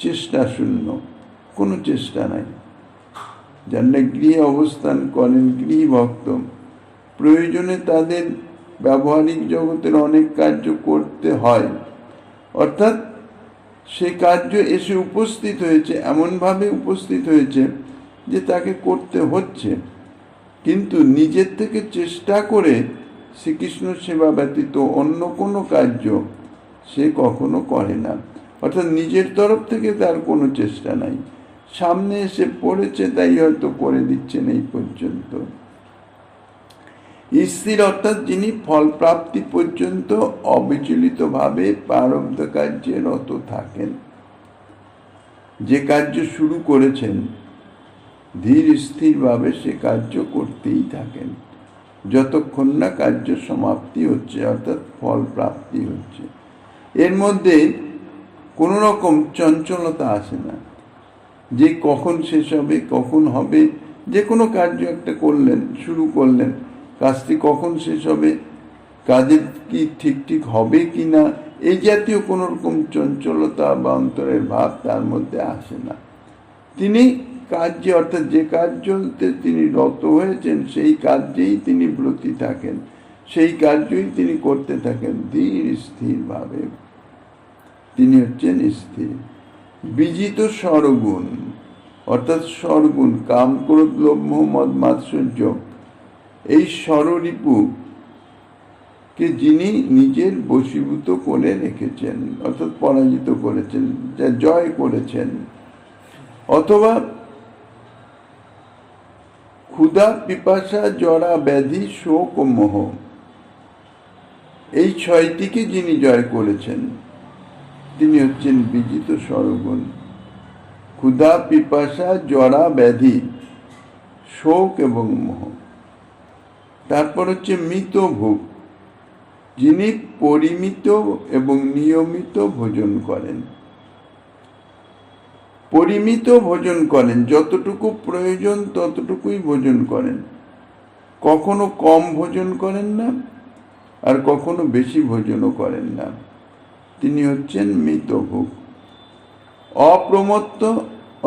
চেষ্টা শূন্য, কোনো চেষ্টা নাই। যারা গৃহে অবস্থান করেন, গৃহী ভক্ত, প্রয়োজনে তাদের ব্যবহারিক জগতের অনেক কার্য করতে হয়, অর্থাৎ সে কার্য এসে উপস্থিত হয়েছে, এমনভাবে উপস্থিত হয়েছে যে তাকে করতে হচ্ছে, কিন্তু নিজের থেকে চেষ্টা করে শ্রীকৃষ্ণ সেবা ব্যতীত অন্য কোনো কার্য সে কখনো করে না, অর্থাৎ নিজের তরফ থেকে তার কোনো চেষ্টা নাই, সামনে এসে পড়েছে তাই হয়তো করে দিচ্ছেন এই পর্যন্ত। স্থির অর্থাৎ যিনি ফল প্রাপ্তি পর্যন্ত অবিচলিতভাবে প্রারব্ধ কার্যে রত থাকেন, যে কার্য শুরু করেছেন ধীর স্থিরভাবে সে কার্য করতেই থাকেন যতক্ষণ না কার্য সমাপ্তি হচ্ছে, অর্থাৎ ফল প্রাপ্তি হচ্ছে। এর মধ্যে কোনো রকম চঞ্চলতা আসে না, যে কখন শেষ হবে, কখন হবে। যে কোনো কার্য একটা করলেন, শুরু করলেন, কাজটি কখন শেষ হবে, কাজের কি ঠিক হবে কি না, এই জাতীয় কোনো রকম চঞ্চলতা বা অন্তরের ভাব তার মধ্যে আসে না। তিনি কার্যে, অর্থাৎ যে কার্যতে তিনি রত হয়েছেন সেই কার্যেই তিনি ব্রতী থাকেন, সেই কার্যই তিনি করতে থাকেন ধীর স্থিরভাবে, তিনি হচ্ছেন স্থির। বিজিত স্বরগুণ অর্থাৎ স্বরগুণ, কাম, ক্রোধ, লোভ, মোহ, মদ, মাৎসর্য, এই স্বররিপুকে যিনি নিজের বশীভূত করে রেখেছেন, অর্থাৎ পরাজিত করেছেন, যা জয় করেছেন। অথবা ক্ষুধা, পিপাসা, জরা, ব্যাধি, শোক ও মোহ, এই ছয়টিকে যিনি জয় করেছেন তিনি হচ্ছেন বিজিত স্বরগুণ। ক্ষুধা, পিপাসা, জরা, ব্যাধি, শোক এবং মোহ। তারপর হচ্ছে মিত ভোগ, যিনি পরিমিত এবং নিয়মিত ভোজন করেন। পরিমিত ভোজন করেন, যতটুকু প্রয়োজন ততটুকুই ভোজন করেন, কখনো কম ভোজন করেন না আর কখনো বেশি ভোজনও করেন না। তিনি হচ্ছেন মিতভোগ। অপ্রমত্ত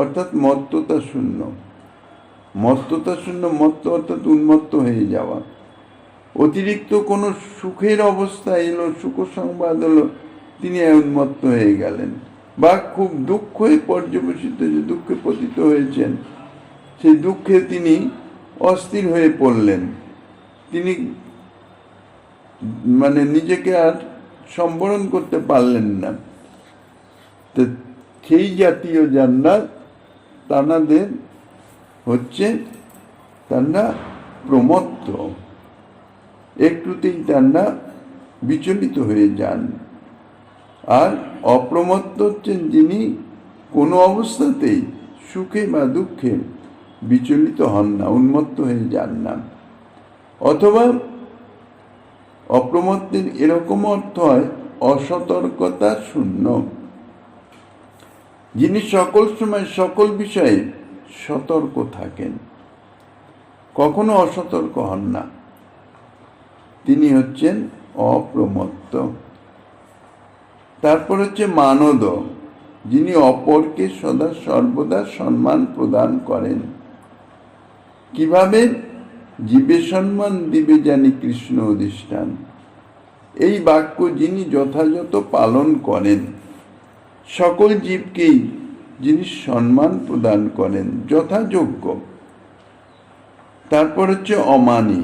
অর্থাৎ মত্ততা শূন্য। মত্ততা শূন্য, মত্ত অর্থাৎ উন্মত্ত হয়ে যাওয়া। অতিরিক্ত কোনো সুখের অবস্থা এলো, সুখ সংবাদ হলো, তিনি উন্মত্ত হয়ে গেলেন। বা খুব দুঃখে পর্যবসিত, যে দুঃখে পতিত হয়েছেন, সেই দুঃখে তিনি অস্থির হয়ে পড়লেন। তিনি নিজেকে আর সম্বরণ করতে পারলেন না। তো সেই জাতীয় যারা, তানাদের হচ্ছে তারা প্রমত্ত, একটুতেই তারা বিচলিত হয়ে যান। আর অপ্রমত্ত হচ্ছেন যিনি কোনো অবস্থাতেই সুখে বা দুঃখে বিচলিত হন না, উন্মত্ত হয়ে যান না। অথবা অপ্রমত্তের এরকম অর্থ হয় অসতর্কতা শূন্য, যিনি সকল সময় সকল বিষয়ে সতর্ক থাকেন, কখনো অসতর্ক হন না, তিনি হচ্ছেন অপ্রমত্ত। তারপর হচ্ছে মানদ, যিনি অপরকে সদা সর্বদা সম্মান প্রদান করেন। কিভাবে? জীবে সম্মান দিবে জানি কৃষ্ণ অধিষ্ঠান। এই বাক্য যিনি যথাযথ পালন করেন, সকল জীবকেই যিনি সম্মান প্রদান করেন যথাযোগ্য। তারপর হচ্ছে অমানি,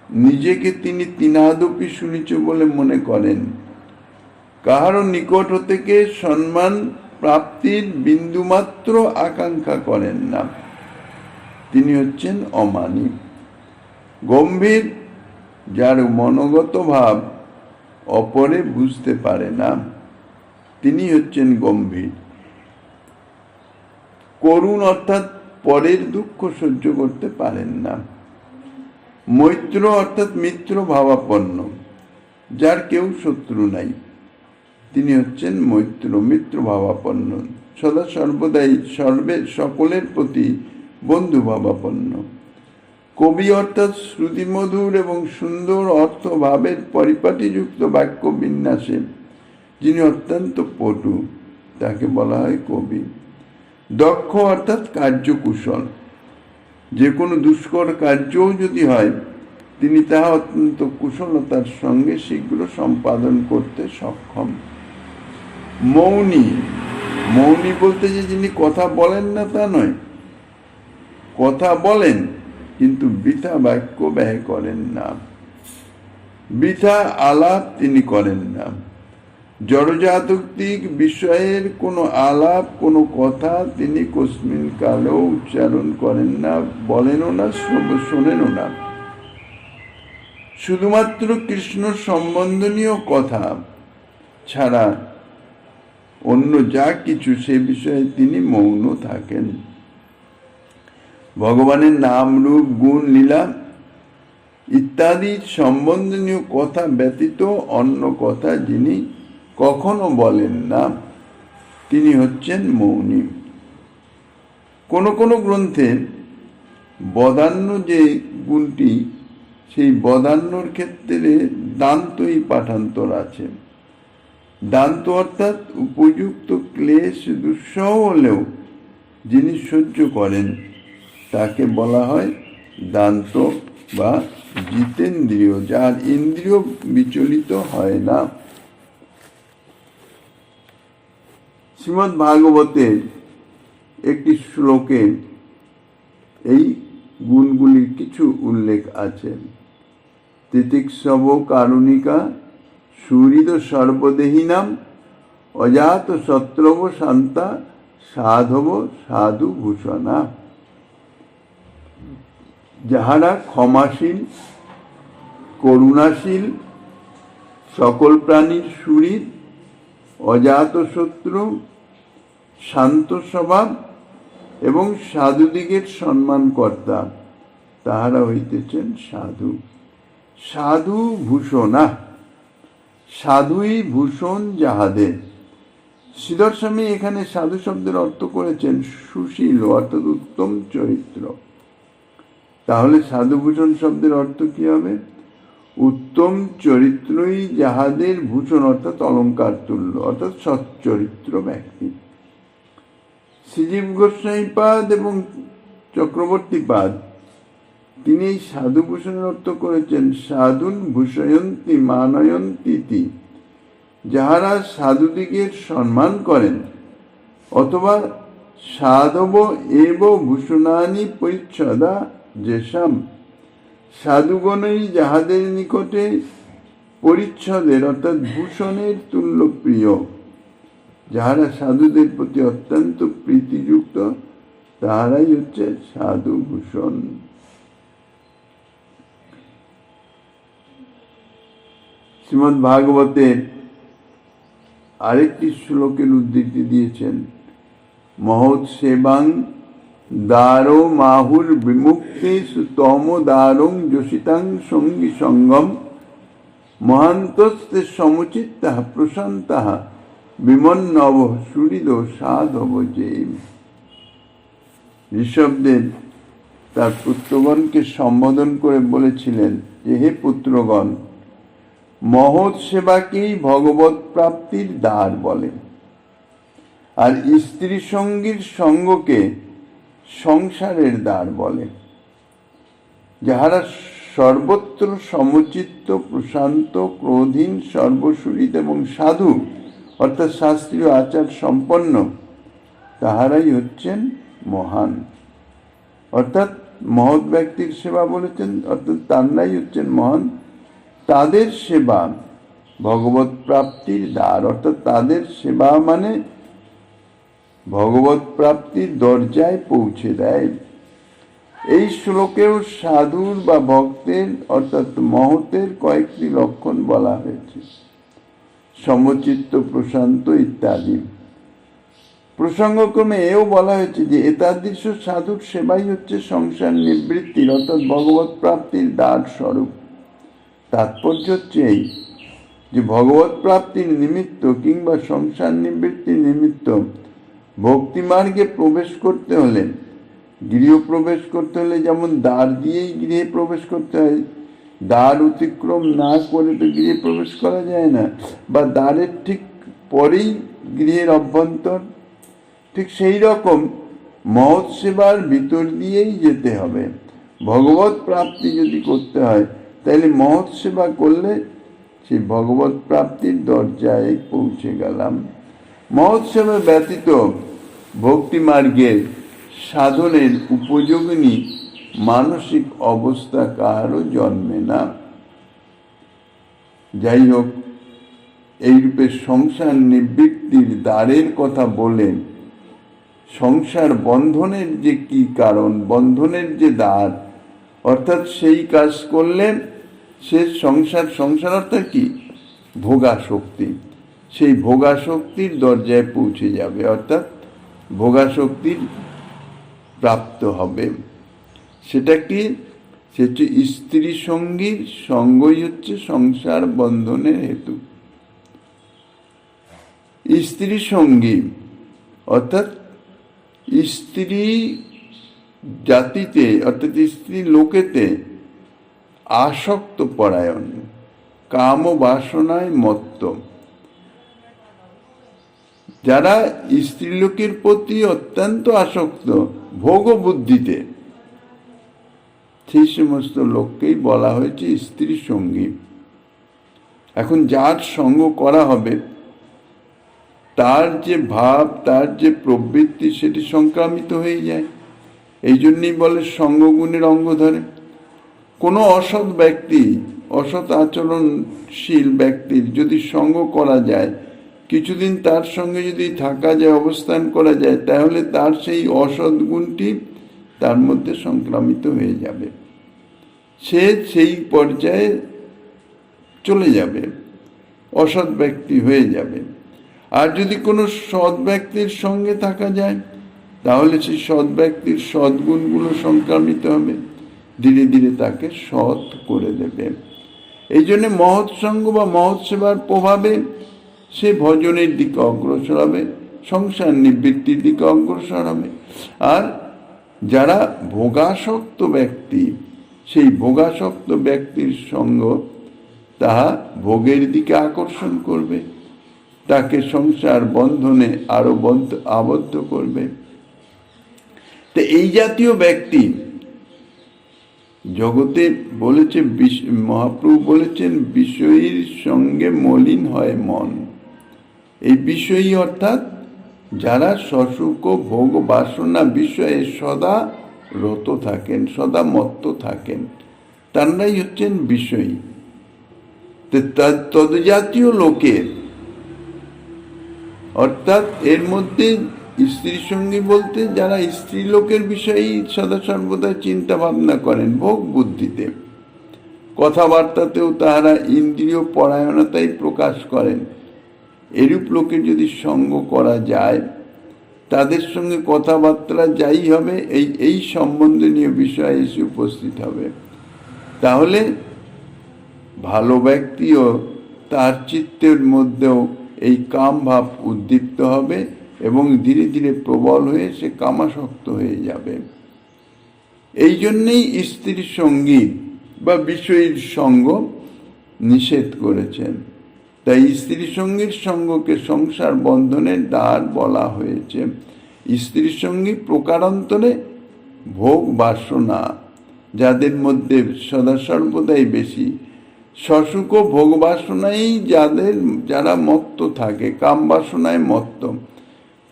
নিজেকে তিনি তিনাদপি শুনিচ বলে মনে করেন, কাহারও নিকট থেকে সম্মান প্রাপ্তির বিন্দুমাত্র আকাঙ্ক্ষা করেন না, তিনি হচ্ছেন অমানি। গম্ভীর, যার মনোগত ভাব অপরে বুঝতে পারে না, তিনি হচ্ছেন গম্ভীর। করুণ অর্থাৎ পরের দুঃখ সহ্য করতে পারেন না। মৈত্র অর্থাৎ মিত্র ভাবাপন্ন, যার কেউ শত্রু নাই, তিনি হচ্ছেন মৈত্র, মিত্র ভাবাপন্ন, সদা সর্বদাই সকলের প্রতি বন্ধু ভাবাপন্ন। কবি অর্থাৎ শ্রুতিমধুর এবং সুন্দর অর্থ ভাবের পরিপাটিযুক্ত বাক্য বিন্যাসে যিনি অত্যন্ত পটু, তাকে বলা হয় কবি। দক্ষ অর্থাৎ কার্যকুশল, যে কোনো দুষ্কর কার্যও যদি হয়, তিনি তাহা অত্যন্ত কুশলতার সঙ্গে শীঘ্র সম্পাদন করতে সক্ষম। মৌনী, মৌনী বলতে যে যিনি কথা বলেন না তা নয়, কথা বলেন কিন্তু বৃথা বাক্য ব্যয় করেন না, বৃথা আলাপ তিনি করেন না। জড়জাগতিক বিষয়ের কোনো আলাপ, কোনো কথা তিনি কস্মিন কালেও উচ্চারণ করেন না, বলেনও না, শোনেনও না। শুধুমাত্র কৃষ্ণ সম্বন্ধনীয় কথা ছাড়া অন্য যা কিছু সে বিষয়ে তিনি মৌন থাকেন। ভগবানের নাম, রূপ, গুণ, লীলা ইত্যাদি সম্বন্ধনীয় কথা ব্যতীত অন্য কথা যিনি কখনো বলেন না, তিনি হচ্ছেন মৌনী। কোনো কোনো গ্রন্থে বদান্য যে গুণটি, সেই বদান্যর ক্ষেত্রে দান্তই পাঠান্তর আছে। দান্ত অর্থাৎ উপযুক্ত ক্লেশ দুঃসহ হলেও যিনি সহ্য করেন, তাকে বলা হয় দান্ত বা জিতেন্দ্রিয়, যার ইন্দ্রিয় বিচলিত হয় না। শ্রীমদ্ ভাগবতের একটি শ্লোকে এই গুণগুলির কিছু উল্লেখ আছে। তিতিক্ষব কারুণিকা সুহৃদ সর্বদেহিনাম অজাত শত্রব শান্তা সাধব সাধু ভূষণা। যাহারা ক্ষমাশীল, করুণাশীল, সকল প্রাণীর সুহৃদ, অজাত শত্রু, শান্ত স্বভাব এবং সাধুদিগের সম্মানকর্তা, তাহারা হইতেছেন সাধু। সাধু ভূষণা, সাধুই ভূষণ যাহাদের। শ্রীধর স্বামী এখানে সাধু শব্দের অর্থ করেছেন সুশীল অর্থাৎ উত্তম চরিত্র। তাহলে সাধুভূষণ শব্দের অর্থ কি হবে? উত্তম চরিত্রই যাহাদের ভূষণ, অর্থাৎ অলঙ্কার তুল্য, অর্থাৎ সচ্চরিত্র ব্যক্তি। শ্রীজীব গোস্বামীপাদ এবং চক্রবর্তীপাদ তিনি এই সাধুভূষণের অর্থ করেছেন সাধুন ভূষয়ন্তী মানয়ন্তীতি, যাহারা সাধুদিগের সম্মান করেন, অথবা সাধব এব ভূষণানি পরিচ্ছদা যেসাম, সাধুগণই যাহাদের নিকটে পরিচ্ছদের অর্থাৎ ভূষণের তুল্য প্রিয়, যাহারা সাধুদের প্রতি অত্যন্ত প্রীতিযুক্ত, তাহারাই হচ্ছে সাধু ভূষণ। শ্রীমদ্ ভাগবতের আরেকটি শ্লোকের উদ্ধৃতি দিয়েছেন, মহৎ সেবাং দারো মাহুর বিমুক্তি তম দারং যোষিতাং সঙ্গী সঙ্গম মহান্তস্তে সমুচিত্তা প্রশান্তা বিমন্নব সুহৃদ সাধব যে। ঋষভদেব তার পুত্রগণকে সম্বোধন করে বলেছিলেন যে, হে পুত্রগণ, মহৎ সেবাকেই ভগবত প্রাপ্তির দ্বার বলে, আর স্ত্রী সঙ্গীর সঙ্গকে সংসারের দ্বার বলে। যাহারা সর্বত্র সমচিত্ত, প্রশান্ত, ক্রোধহীন, সর্বসুহৃদ এবং সাধু অর্থাৎ শাস্ত্রীয় আচার সম্পন্ন, তাহারাই হচ্ছেন মহান। অর্থাৎ মহৎ ব্যক্তির সেবা বলেছেন, অর্থাৎ তারাই হচ্ছেন মহান। তাদের সেবা ভগবত প্রাপ্তির দ্বার, অর্থাৎ তাদের সেবা মানে ভগবত প্রাপ্তির দরজায় পৌঁছে দেয়। এই শ্লোকেও সাধুর বা ভক্তের অর্থাৎ মহতের কয়েকটি লক্ষণ বলা হয়েছে, সমচিত্ত, প্রশান্ত ইত্যাদি। প্রসঙ্গক্রমে এও বলা হয়েছে যে এতাদৃশ সাধুর সেবাই হচ্ছে সংসার নিবৃত্তির অর্থাৎ ভগবত প্রাপ্তির দ্বার স্বরূপ। তাৎপর্য হচ্ছে এই যে ভগবত প্রাপ্তির নিমিত্ত কিংবা সংসার নিবৃত্তির নিমিত্ত ভক্তিমার্গে প্রবেশ করতে হলে, গৃহ প্রবেশ করতে হলে যেমন দ্বার দিয়েই গৃহে প্রবেশ করতে হয়, দ্বার অতিক্রম না করে তো গৃহে প্রবেশ করা যায় না, বা দ্বারের ঠিক পরেই গৃহের অভ্যন্তর, ঠিক সেই রকম মহৎ সেবার ভিতর দিয়েই যেতে হবে। ভগবত প্রাপ্তি যদি করতে হয় তাহলে মহৎ সেবা করলে সেই ভগবত প্রাপ্তির দরজায় পৌঁছে গেলাম। মহৎ সেবা ব্যতীত ভক্তি মার্গের সাধনের উপযোগিনী মানসিক অবস্থা কারও জন্মে না। যাই হোক, এইরূপে সংসার নিবৃত্তির দ্বারের কথা বলেন, সংসার বন্ধনের যে কি কারণ, বন্ধনের যে দ্বার, অর্থাৎ সেই কাজ করলে সে সংসার অর্থাৎ কি ভোগাসক্তি, সেই ভোগাসক্তির দরজায় পৌঁছে যাবে, অর্থাৎ ভোগাসক্তির প্রাপ্ত হবে। সেটা কি? সে হচ্ছে স্ত্রী সঙ্গীর সঙ্গই হচ্ছে সংসার বন্ধনের হেতু। স্ত্রী সঙ্গী অর্থাৎ স্ত্রী জাতিতে অর্থাৎ স্ত্রী লোকেতে আসক্ত পরায়ণ, কাম বাসনায় মত্ত, যারা স্ত্রীলোকের প্রতি অত্যন্ত আসক্ত ভোগ বুদ্ধিতে, সেই সমস্ত লোককেই বলা হয়েছে স্ত্রী সঙ্গী। এখন যার সঙ্গ করা হবে তার যে ভাব, তার যে প্রবৃত্তি, সেটি সংক্রামিত হয়ে যায়। এই জন্যই বলে সঙ্গগুণের অঙ্গ ধরে। কোনো অসৎ ব্যক্তি, অসৎ আচরণশীল ব্যক্তির যদি সঙ্গ করা যায়, কিছুদিন তার সঙ্গে যদি থাকা যায়, অবস্থান করা যায়, তাহলে তার সেই অসৎ গুণটি তার মধ্যে সংক্রামিত হয়ে যাবে, সে সেই পর্যায়ে চলে যাবে, অসৎ ব্যক্তি হয়ে যাবে। আর যদি কোনো সৎ ব্যক্তির সঙ্গে থাকা যায়, তাহলে সেই সৎ ব্যক্তির সদ্গুণগুলো সংক্রামিত হবে, ধীরে ধীরে তাকে সৎ করে দেবে। এই জন্য মহৎ সঙ্গ বা মহৎ সেবার প্রভাবে সে ভজনের দিকে অগ্রসর হবে, সংসার নিবৃত্তির দিকে অগ্রসর হবে। আর যারা ভোগাসক্ত ব্যক্তি, সেই ভোগাসক্ত ব্যক্তির সঙ্গ তাহা ভোগের দিকে আকর্ষণ করবে, তাকে সংসার বন্ধনে আরো আবদ্ধ করবে। তো এই জাতীয় ব্যক্তি জগতে বলেছে, মহাপ্রভু বলেছেন, বিষয়ীর সঙ্গে মলিন হয় মন। এই বিষয়ী অর্থাৎ যারা সসুখ ভোগ বাসনা বিষয়ে সদা রত থাকেন, সদা মত্ত থাকেন, তারাই হচ্ছেন বিষয়ী। তদ্জাতীয় লোকের, অর্থাৎ এর মধ্যে স্ত্রী সঙ্গী বলতে যারা স্ত্রী লোকের বিষয়েই সদা সর্বদা চিন্তা ভাবনা করেন, ভোগ বুদ্ধিতে, কথাবার্তাতেও তাহারা ইন্দ্রিয় পরায়ণতাই প্রকাশ করেন, এরূপ লোকের যদি সঙ্গ করা যায়, তাদের সঙ্গে কথাবার্তা যাই হবে এই সম্বন্ধনীয় বিষয় এসে উপস্থিত হবে, তাহলে ভালো ব্যক্তিও তার চিত্তের মধ্যেও এই কাম ভাব উদ্দীপ্ত হবে এবং ধীরে ধীরে প্রবল হয়ে সে কামাসক্ত হয়ে যাবে। এই জন্যেই স্ত্রীর সঙ্গী বা বিষয়ীর সঙ্গ নিষেধ করেছেন। তাই স্ত্রী সঙ্গীর সঙ্গকে সংসার বন্ধনের দ্বার বলা হয়েছে। স্ত্রী সঙ্গী প্রকারান্তরে ভোগ বাসনা, যাদের মধ্যে সদা সর্বদাই বেশি সসুখ ভোগ বাসনাই যারা মত্ত থাকে, কাম বাসনায় মত্ত,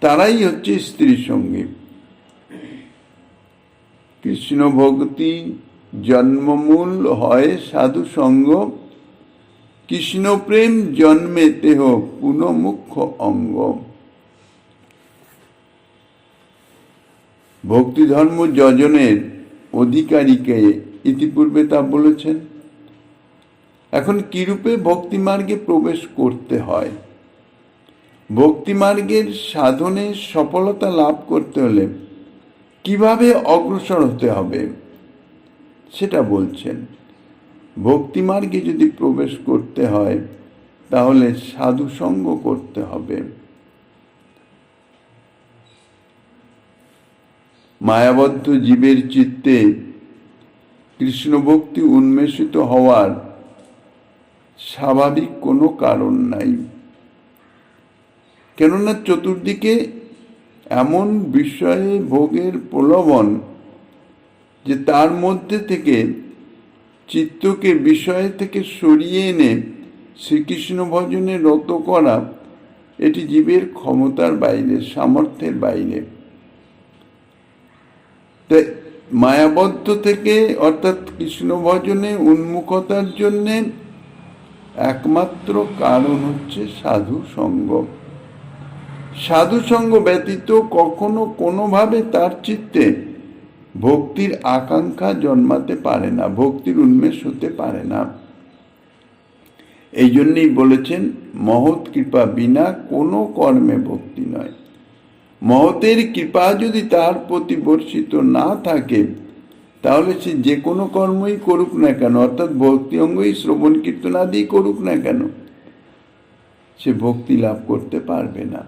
তারাই হচ্ছে স্ত্রী সঙ্গী। কৃষ্ণ ভক্তি জন্মমূল হয় সাধু সঙ্গ, কৃষ্ণ প্রেম জন্মে তেহ পুন মুখ্য অঙ্গ। ভক্তি ধর্ম যজনের অধিকারীকে ইতিপূর্বে তা বলেছেন। এখন কিরূপে ভক্তিমার্গে প্রবেশ করতে হয়, ভক্তিমার্গের সাধনে সফলতা লাভ করতে হলে কিভাবে অগ্রসর হতে হবে সেটা বলছেন। ভক্তিমার্গে যদি প্রবেশ করতে হয় তাহলে সাধু সঙ্গ করতে হবে। মায়াবদ্ধ জীবের চিত্তে কৃষ্ণ ভক্তি উন্মেষিত হওয়ার স্বাভাবিক কোনো কারণ নাই, কেননা চতুর্দিকে এমন বিষয়ে ভোগের প্রলোভন যে তার মধ্যে থেকে চিত্তকে বিষয় থেকে সরিয়ে এনে শ্রীকৃষ্ণ ভজনে রত করা এটি জীবের ক্ষমতার বাইরে, সামর্থ্যের বাইরে। তাই মায়াবদ্ধ থেকে অর্থাৎ কৃষ্ণ ভজনে উন্মুখতার জন্যে একমাত্র কারণ হচ্ছে সাধু সঙ্গ। সাধু সঙ্গ ব্যতীত কখনো কোনোভাবে তার চিত্তে ভক্তির আকাঙ্ক্ষা জন্মাতে পারে না, ভক্তির উন্মেষ হতে পারে না। এই জন্যই বলেছেন, মহৎ কৃপা বিনা কোনো কর্মে ভক্তি নয়। মহতের কৃপা যদি তার প্রতি বর্ষিত না থাকে তাহলে সে যে কোনো কর্মই করুক না কেন, অর্থাৎ ভক্তি অঙ্গই শ্রবণ কীর্তন আদি করুক না কেন, সে ভক্তি লাভ করতে পারবে না।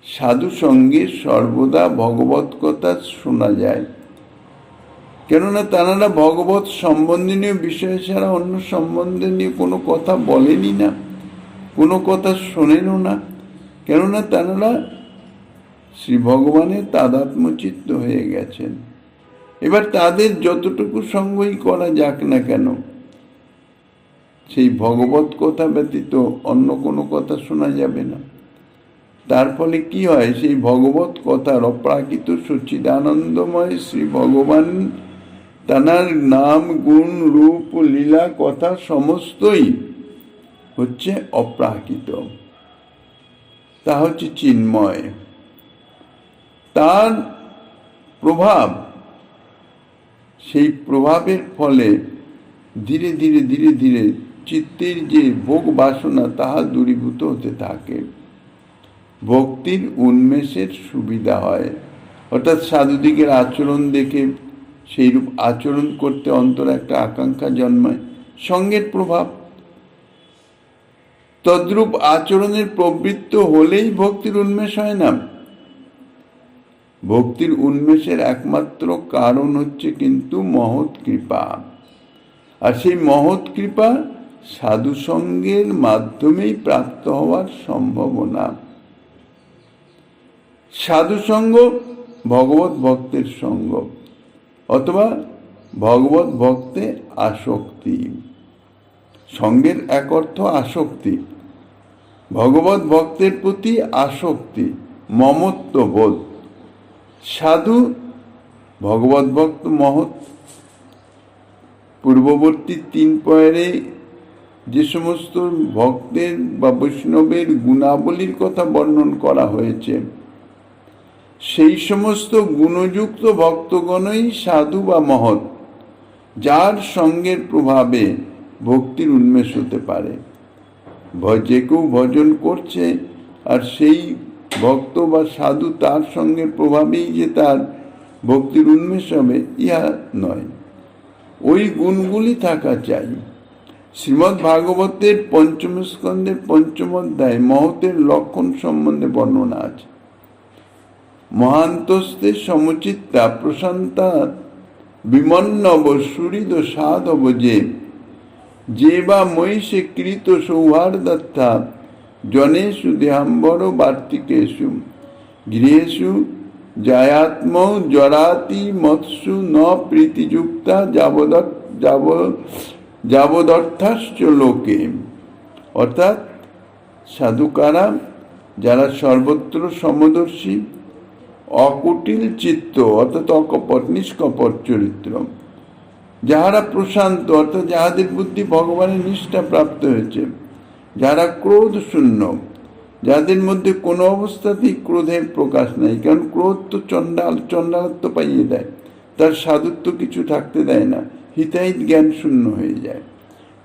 সাধু সঙ্গে সর্বদা ভগবত কথা শোনা যায়, কেননা তারা ভগবত সম্বন্ধনীয় বিষয় ছাড়া অন্য সম্বন্ধে নিয়ে কোনো কথা বলেনই না, কোনো কথা শোনেনও না, কেননা তারা শ্রী ভগবানের তাদাত্ম্যচিত্ত হয়ে গেছেন। এবার তাদের যতটুকু সঙ্গই করা যাক না কেন, সেই ভগবত কথা ব্যতীত অন্য কোনো কথা শোনা যাবে না। তার ফলে কি হয়, সেই ভগবত কথার অপ্রাকৃত সচ্চিদানন্দময় শ্রী ভগবান তানার নাম গুণ রূপ লীলা কথা সমস্তই হচ্ছে অপ্রাকৃত, তা হচ্ছে চিন্ময়। তার প্রভাব, সেই প্রভাবের ফলে ধীরে ধীরে ধীরে ধীরে চিত্তের যে ভোগ বাসনা তাহা দূরীভূত হতে থাকে, ভক্তির উন্মেষের সুবিধা হয়। অর্থাৎ সাধুদিগের আচরণ দেখে সেইরূপ আচরণ করতে অন্তরে একটা আকাঙ্ক্ষা জন্মায়, সঙ্গের প্রভাব। তদ্রূপ আচরণের প্রবৃত্ত হলেই ভক্তির উন্মেষ হয় না। ভক্তির উন্মেষের একমাত্র কারণ হচ্ছে কিন্তু মহৎ কৃপা। আর সেই মহৎ কৃপা সাধুসঙ্গের মাধ্যমেই প্রাপ্ত হওয়ার সম্ভাবনা। সাধুসঙ্গ ভগবত ভক্তের সঙ্গ, অথবা ভগবত ভক্তে আসক্তি। সঙ্গের এক অর্থ আসক্তি, ভগবত ভক্তের প্রতি আসক্তি, মমত্ববোধ। সাধু ভগবত ভক্ত মহৎ। পূর্ববর্তী 3 পয়েরে যে সমস্ত ভক্তের বা বৈষ্ণবের গুণাবলীর কথা বর্ণন করা হয়েছে, সেই সমস্ত গুণযুক্ত ভক্তগণই সাধু বা মহৎ, যার সঙ্গের প্রভাবে ভক্তির উন্মেষ হতে পারে। যে কেউ ভজন করছে আর সেই ভক্ত বা সাধু তার সঙ্গের প্রভাবেই যে তার ভক্তির উন্মেষ হবে, ইহা নয়। ওই গুণগুলি থাকা চাই। শ্রীমদ্ ভাগবতের 5ম স্কন্ধের 5ম অধ্যায় মহতের লক্ষণ সম্বন্ধে বর্ণনা আছে। মহান্তস্তে সমচিত্তা প্রশান্তা বিমন্নব সুহৃদ সাধব যে বা মহিষে কৃত সৌহার্দার্থা জনেষু দেহাম্বর বার্তিকেষু গৃহেষু জায়াত্ম জরাতি মৎসু ন প্রীতিযুক্তা যাবদর্থাশ্চ লোকে। অর্থাৎ সাধুকারা যারা সর্বত্র সমদর্শী, অকুটিল চিত্ত অর্থাৎ অকপট নিষ্কপট চরিত্র, যাহারা প্রশান্ত অর্থাৎ যাহাদের বুদ্ধি ভগবানের নিষ্ঠা প্রাপ্ত হয়েছে, যারা ক্রোধ শূন্য, যাদের মধ্যে কোনো অবস্থাতেই ক্রোধের প্রকাশ নাই, কারণ ক্রোধ তো চণ্ডালত্ব পাইয়ে দেয়, তার সাধুত্ব কিছু থাকতে দেয় না, হিতাহিত জ্ঞান শূন্য হয়ে যায়।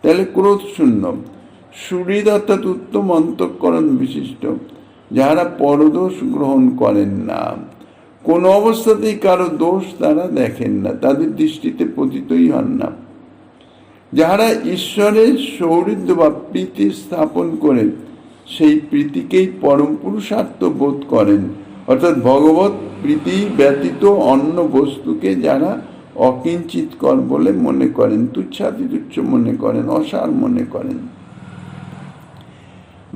তাহলে ক্রোধ শূন্য। সুহৃদ অর্থাৎ উত্তম অন্তঃকরণ বিশিষ্ট, যাহারা পরদোষ গ্রহণ করেন না, কোনো অবস্থাতেই কারো দোষ তারা দেখেন না, তাদের দৃষ্টিতে পতিতই হন না, যাহারা ঈশ্বরের সৌহৃদ্য বা প্রীতি স্থাপন করে সেই প্রীতিকেই পরম পুরুষার্থ বোধ করেন, অর্থাৎ ভগবত প্রীতি ব্যতীত অন্য বস্তুকে যারা অকিঞ্চিতকর বলে মনে করেন, তুচ্ছাতিতুচ্ছ মনে করেন, অসার মনে করেন।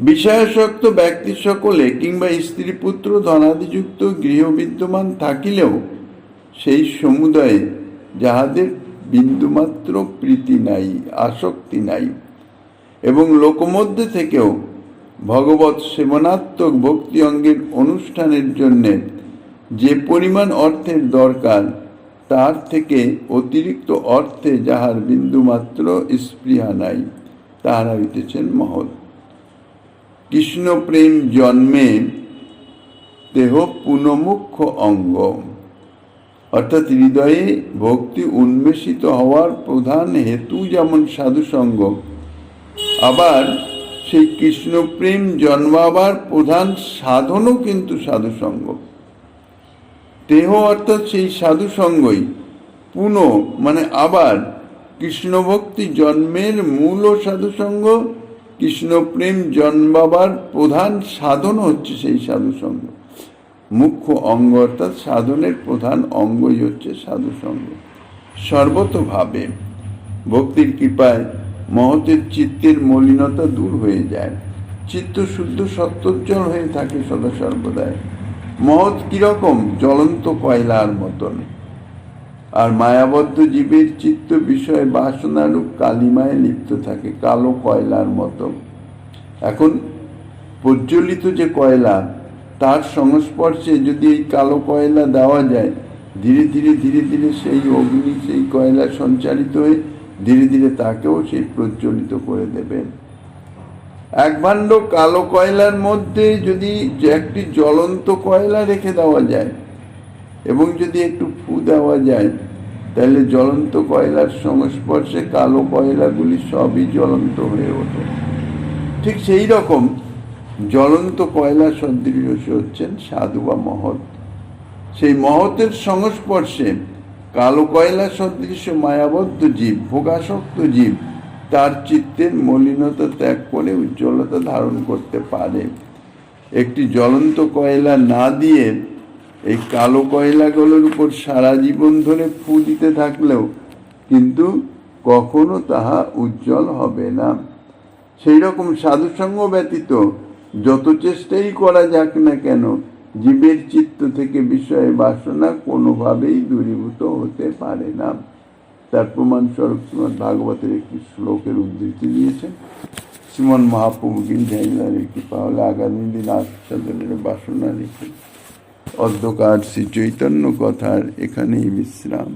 বিষয়াসক্ত ব্যক্তি সকলে কিংবা স্ত্রী পুত্র ধনাদিযুক্ত গৃহ বিদ্যমান থাকিলেও সেই সমুদায়ে যাহাদের বিন্দুমাত্র প্রীতি নাই, আসক্তি নাই, এবং লোকমধ্যে থেকেও ভগবত সেবনাত্মক ভক্তি অঙ্গের অনুষ্ঠানের জন্য যে পরিমাণ অর্থের দরকার, তার থেকে অতিরিক্ত অর্থে যাহার বিন্দুমাত্র স্পৃহা নাই, তাহারা হইতেছেন মহৎ। কৃষ্ণ প্রেম জন্মে দেহ পুনমুখ্য অঙ্গ, অর্থাৎ হৃদয়ে ভক্তি উন্মেষিত হওয়ার প্রধান হেতু যেমন সাধুসঙ্গ, আবার সেই কৃষ্ণ প্রেম জন্মাবার প্রধান সাধনও কিন্তু সাধুসঙ্গ। দেহ অর্থাৎ সেই সাধুসঙ্গই পুনঃ মানে আবার কৃষ্ণ ভক্তি জন্মের মূল সাধুসঙ্গ, কৃষ্ণ প্রেম জন্মাবার প্রধান সাধন হচ্ছে সেই সাধুসঙ্গ। মুখ্য অঙ্গ অর্থাৎ সাধনের প্রধান অঙ্গই হচ্ছে সাধুসঙ্গ। সর্বতোভাবে ভক্তির কৃপায় মহতের চিত্তের মলিনতা দূর হয়ে যায়, চিত্ত শুদ্ধ সত্যোজ্জ্বল হয়ে থাকে সদা সর্বদাই। মহৎ কিরকম? জ্বলন্ত কয়লার মতন। আর মায়াবদ্ধ জীবের চিত্ত বিষয় বাসনারূপ কালিমায় লিপ্ত থাকে, কালো কয়লার মতো। এখন প্রজ্বলিত যে কয়লা, তার সংস্পর্শে যদি এই কালো কয়লা দেওয়া যায়, ধীরে ধীরে ধীরে ধীরে সেই অগ্নি সেই কয়লা সঞ্চারিত হয়ে ধীরে ধীরে তাকেও সেই প্রজ্বলিত করে দেবে। এক ভাণ্ড কালো কয়লার মধ্যে যদি একটি জ্বলন্ত কয়লা রেখে দেওয়া যায় এবং যদি একটু ফু দেওয়া যায়, তাহলে জ্বলন্ত কয়লার সংস্পর্শে কালো কয়লাগুলি সবই জ্বলন্ত হয়ে ওঠে। ঠিক সেই রকম জ্বলন্ত কয়লা সদৃশ হচ্ছেন সাধু বা মহৎ। সেই মহতের সংস্পর্শে কালো কয়লা সদৃশ মায়াবদ্ধ জীব, ভোগাসক্ত জীব, তার চিত্তের মলিনতা ত্যাগ করে উজ্জ্বলতা ধারণ করতে পারে। একটি জ্বলন্ত কয়লা না দিয়ে এই কালো কয়লাগুলোর উপর সারা জীবন ধরে ফু দিতে থাকলেও কিন্তু কখনো তাহা উজ্জ্বল হবে না। সেই রকম সাধুসঙ্গ ব্যতীত যত চেষ্টাই করা যাক না কেন, জীবের চিত্ত থেকে বিষয়ে বাসনা কোনোভাবেই দূরীভূত হতে পারে না। তার প্রমাণস্বরূপ শ্রীমদ্ ভাগবতের একটি শ্লোকের উদ্ধৃতি দিয়েছেন। শ্রীমন মহাপ্রভু গিরিধারীর কৃপা হলে আগামী দিন আস্বাদনের বাসনা রেখে অধ্যকার শ্রী চৈতন্য কথার এখানেই বিশ্রাম।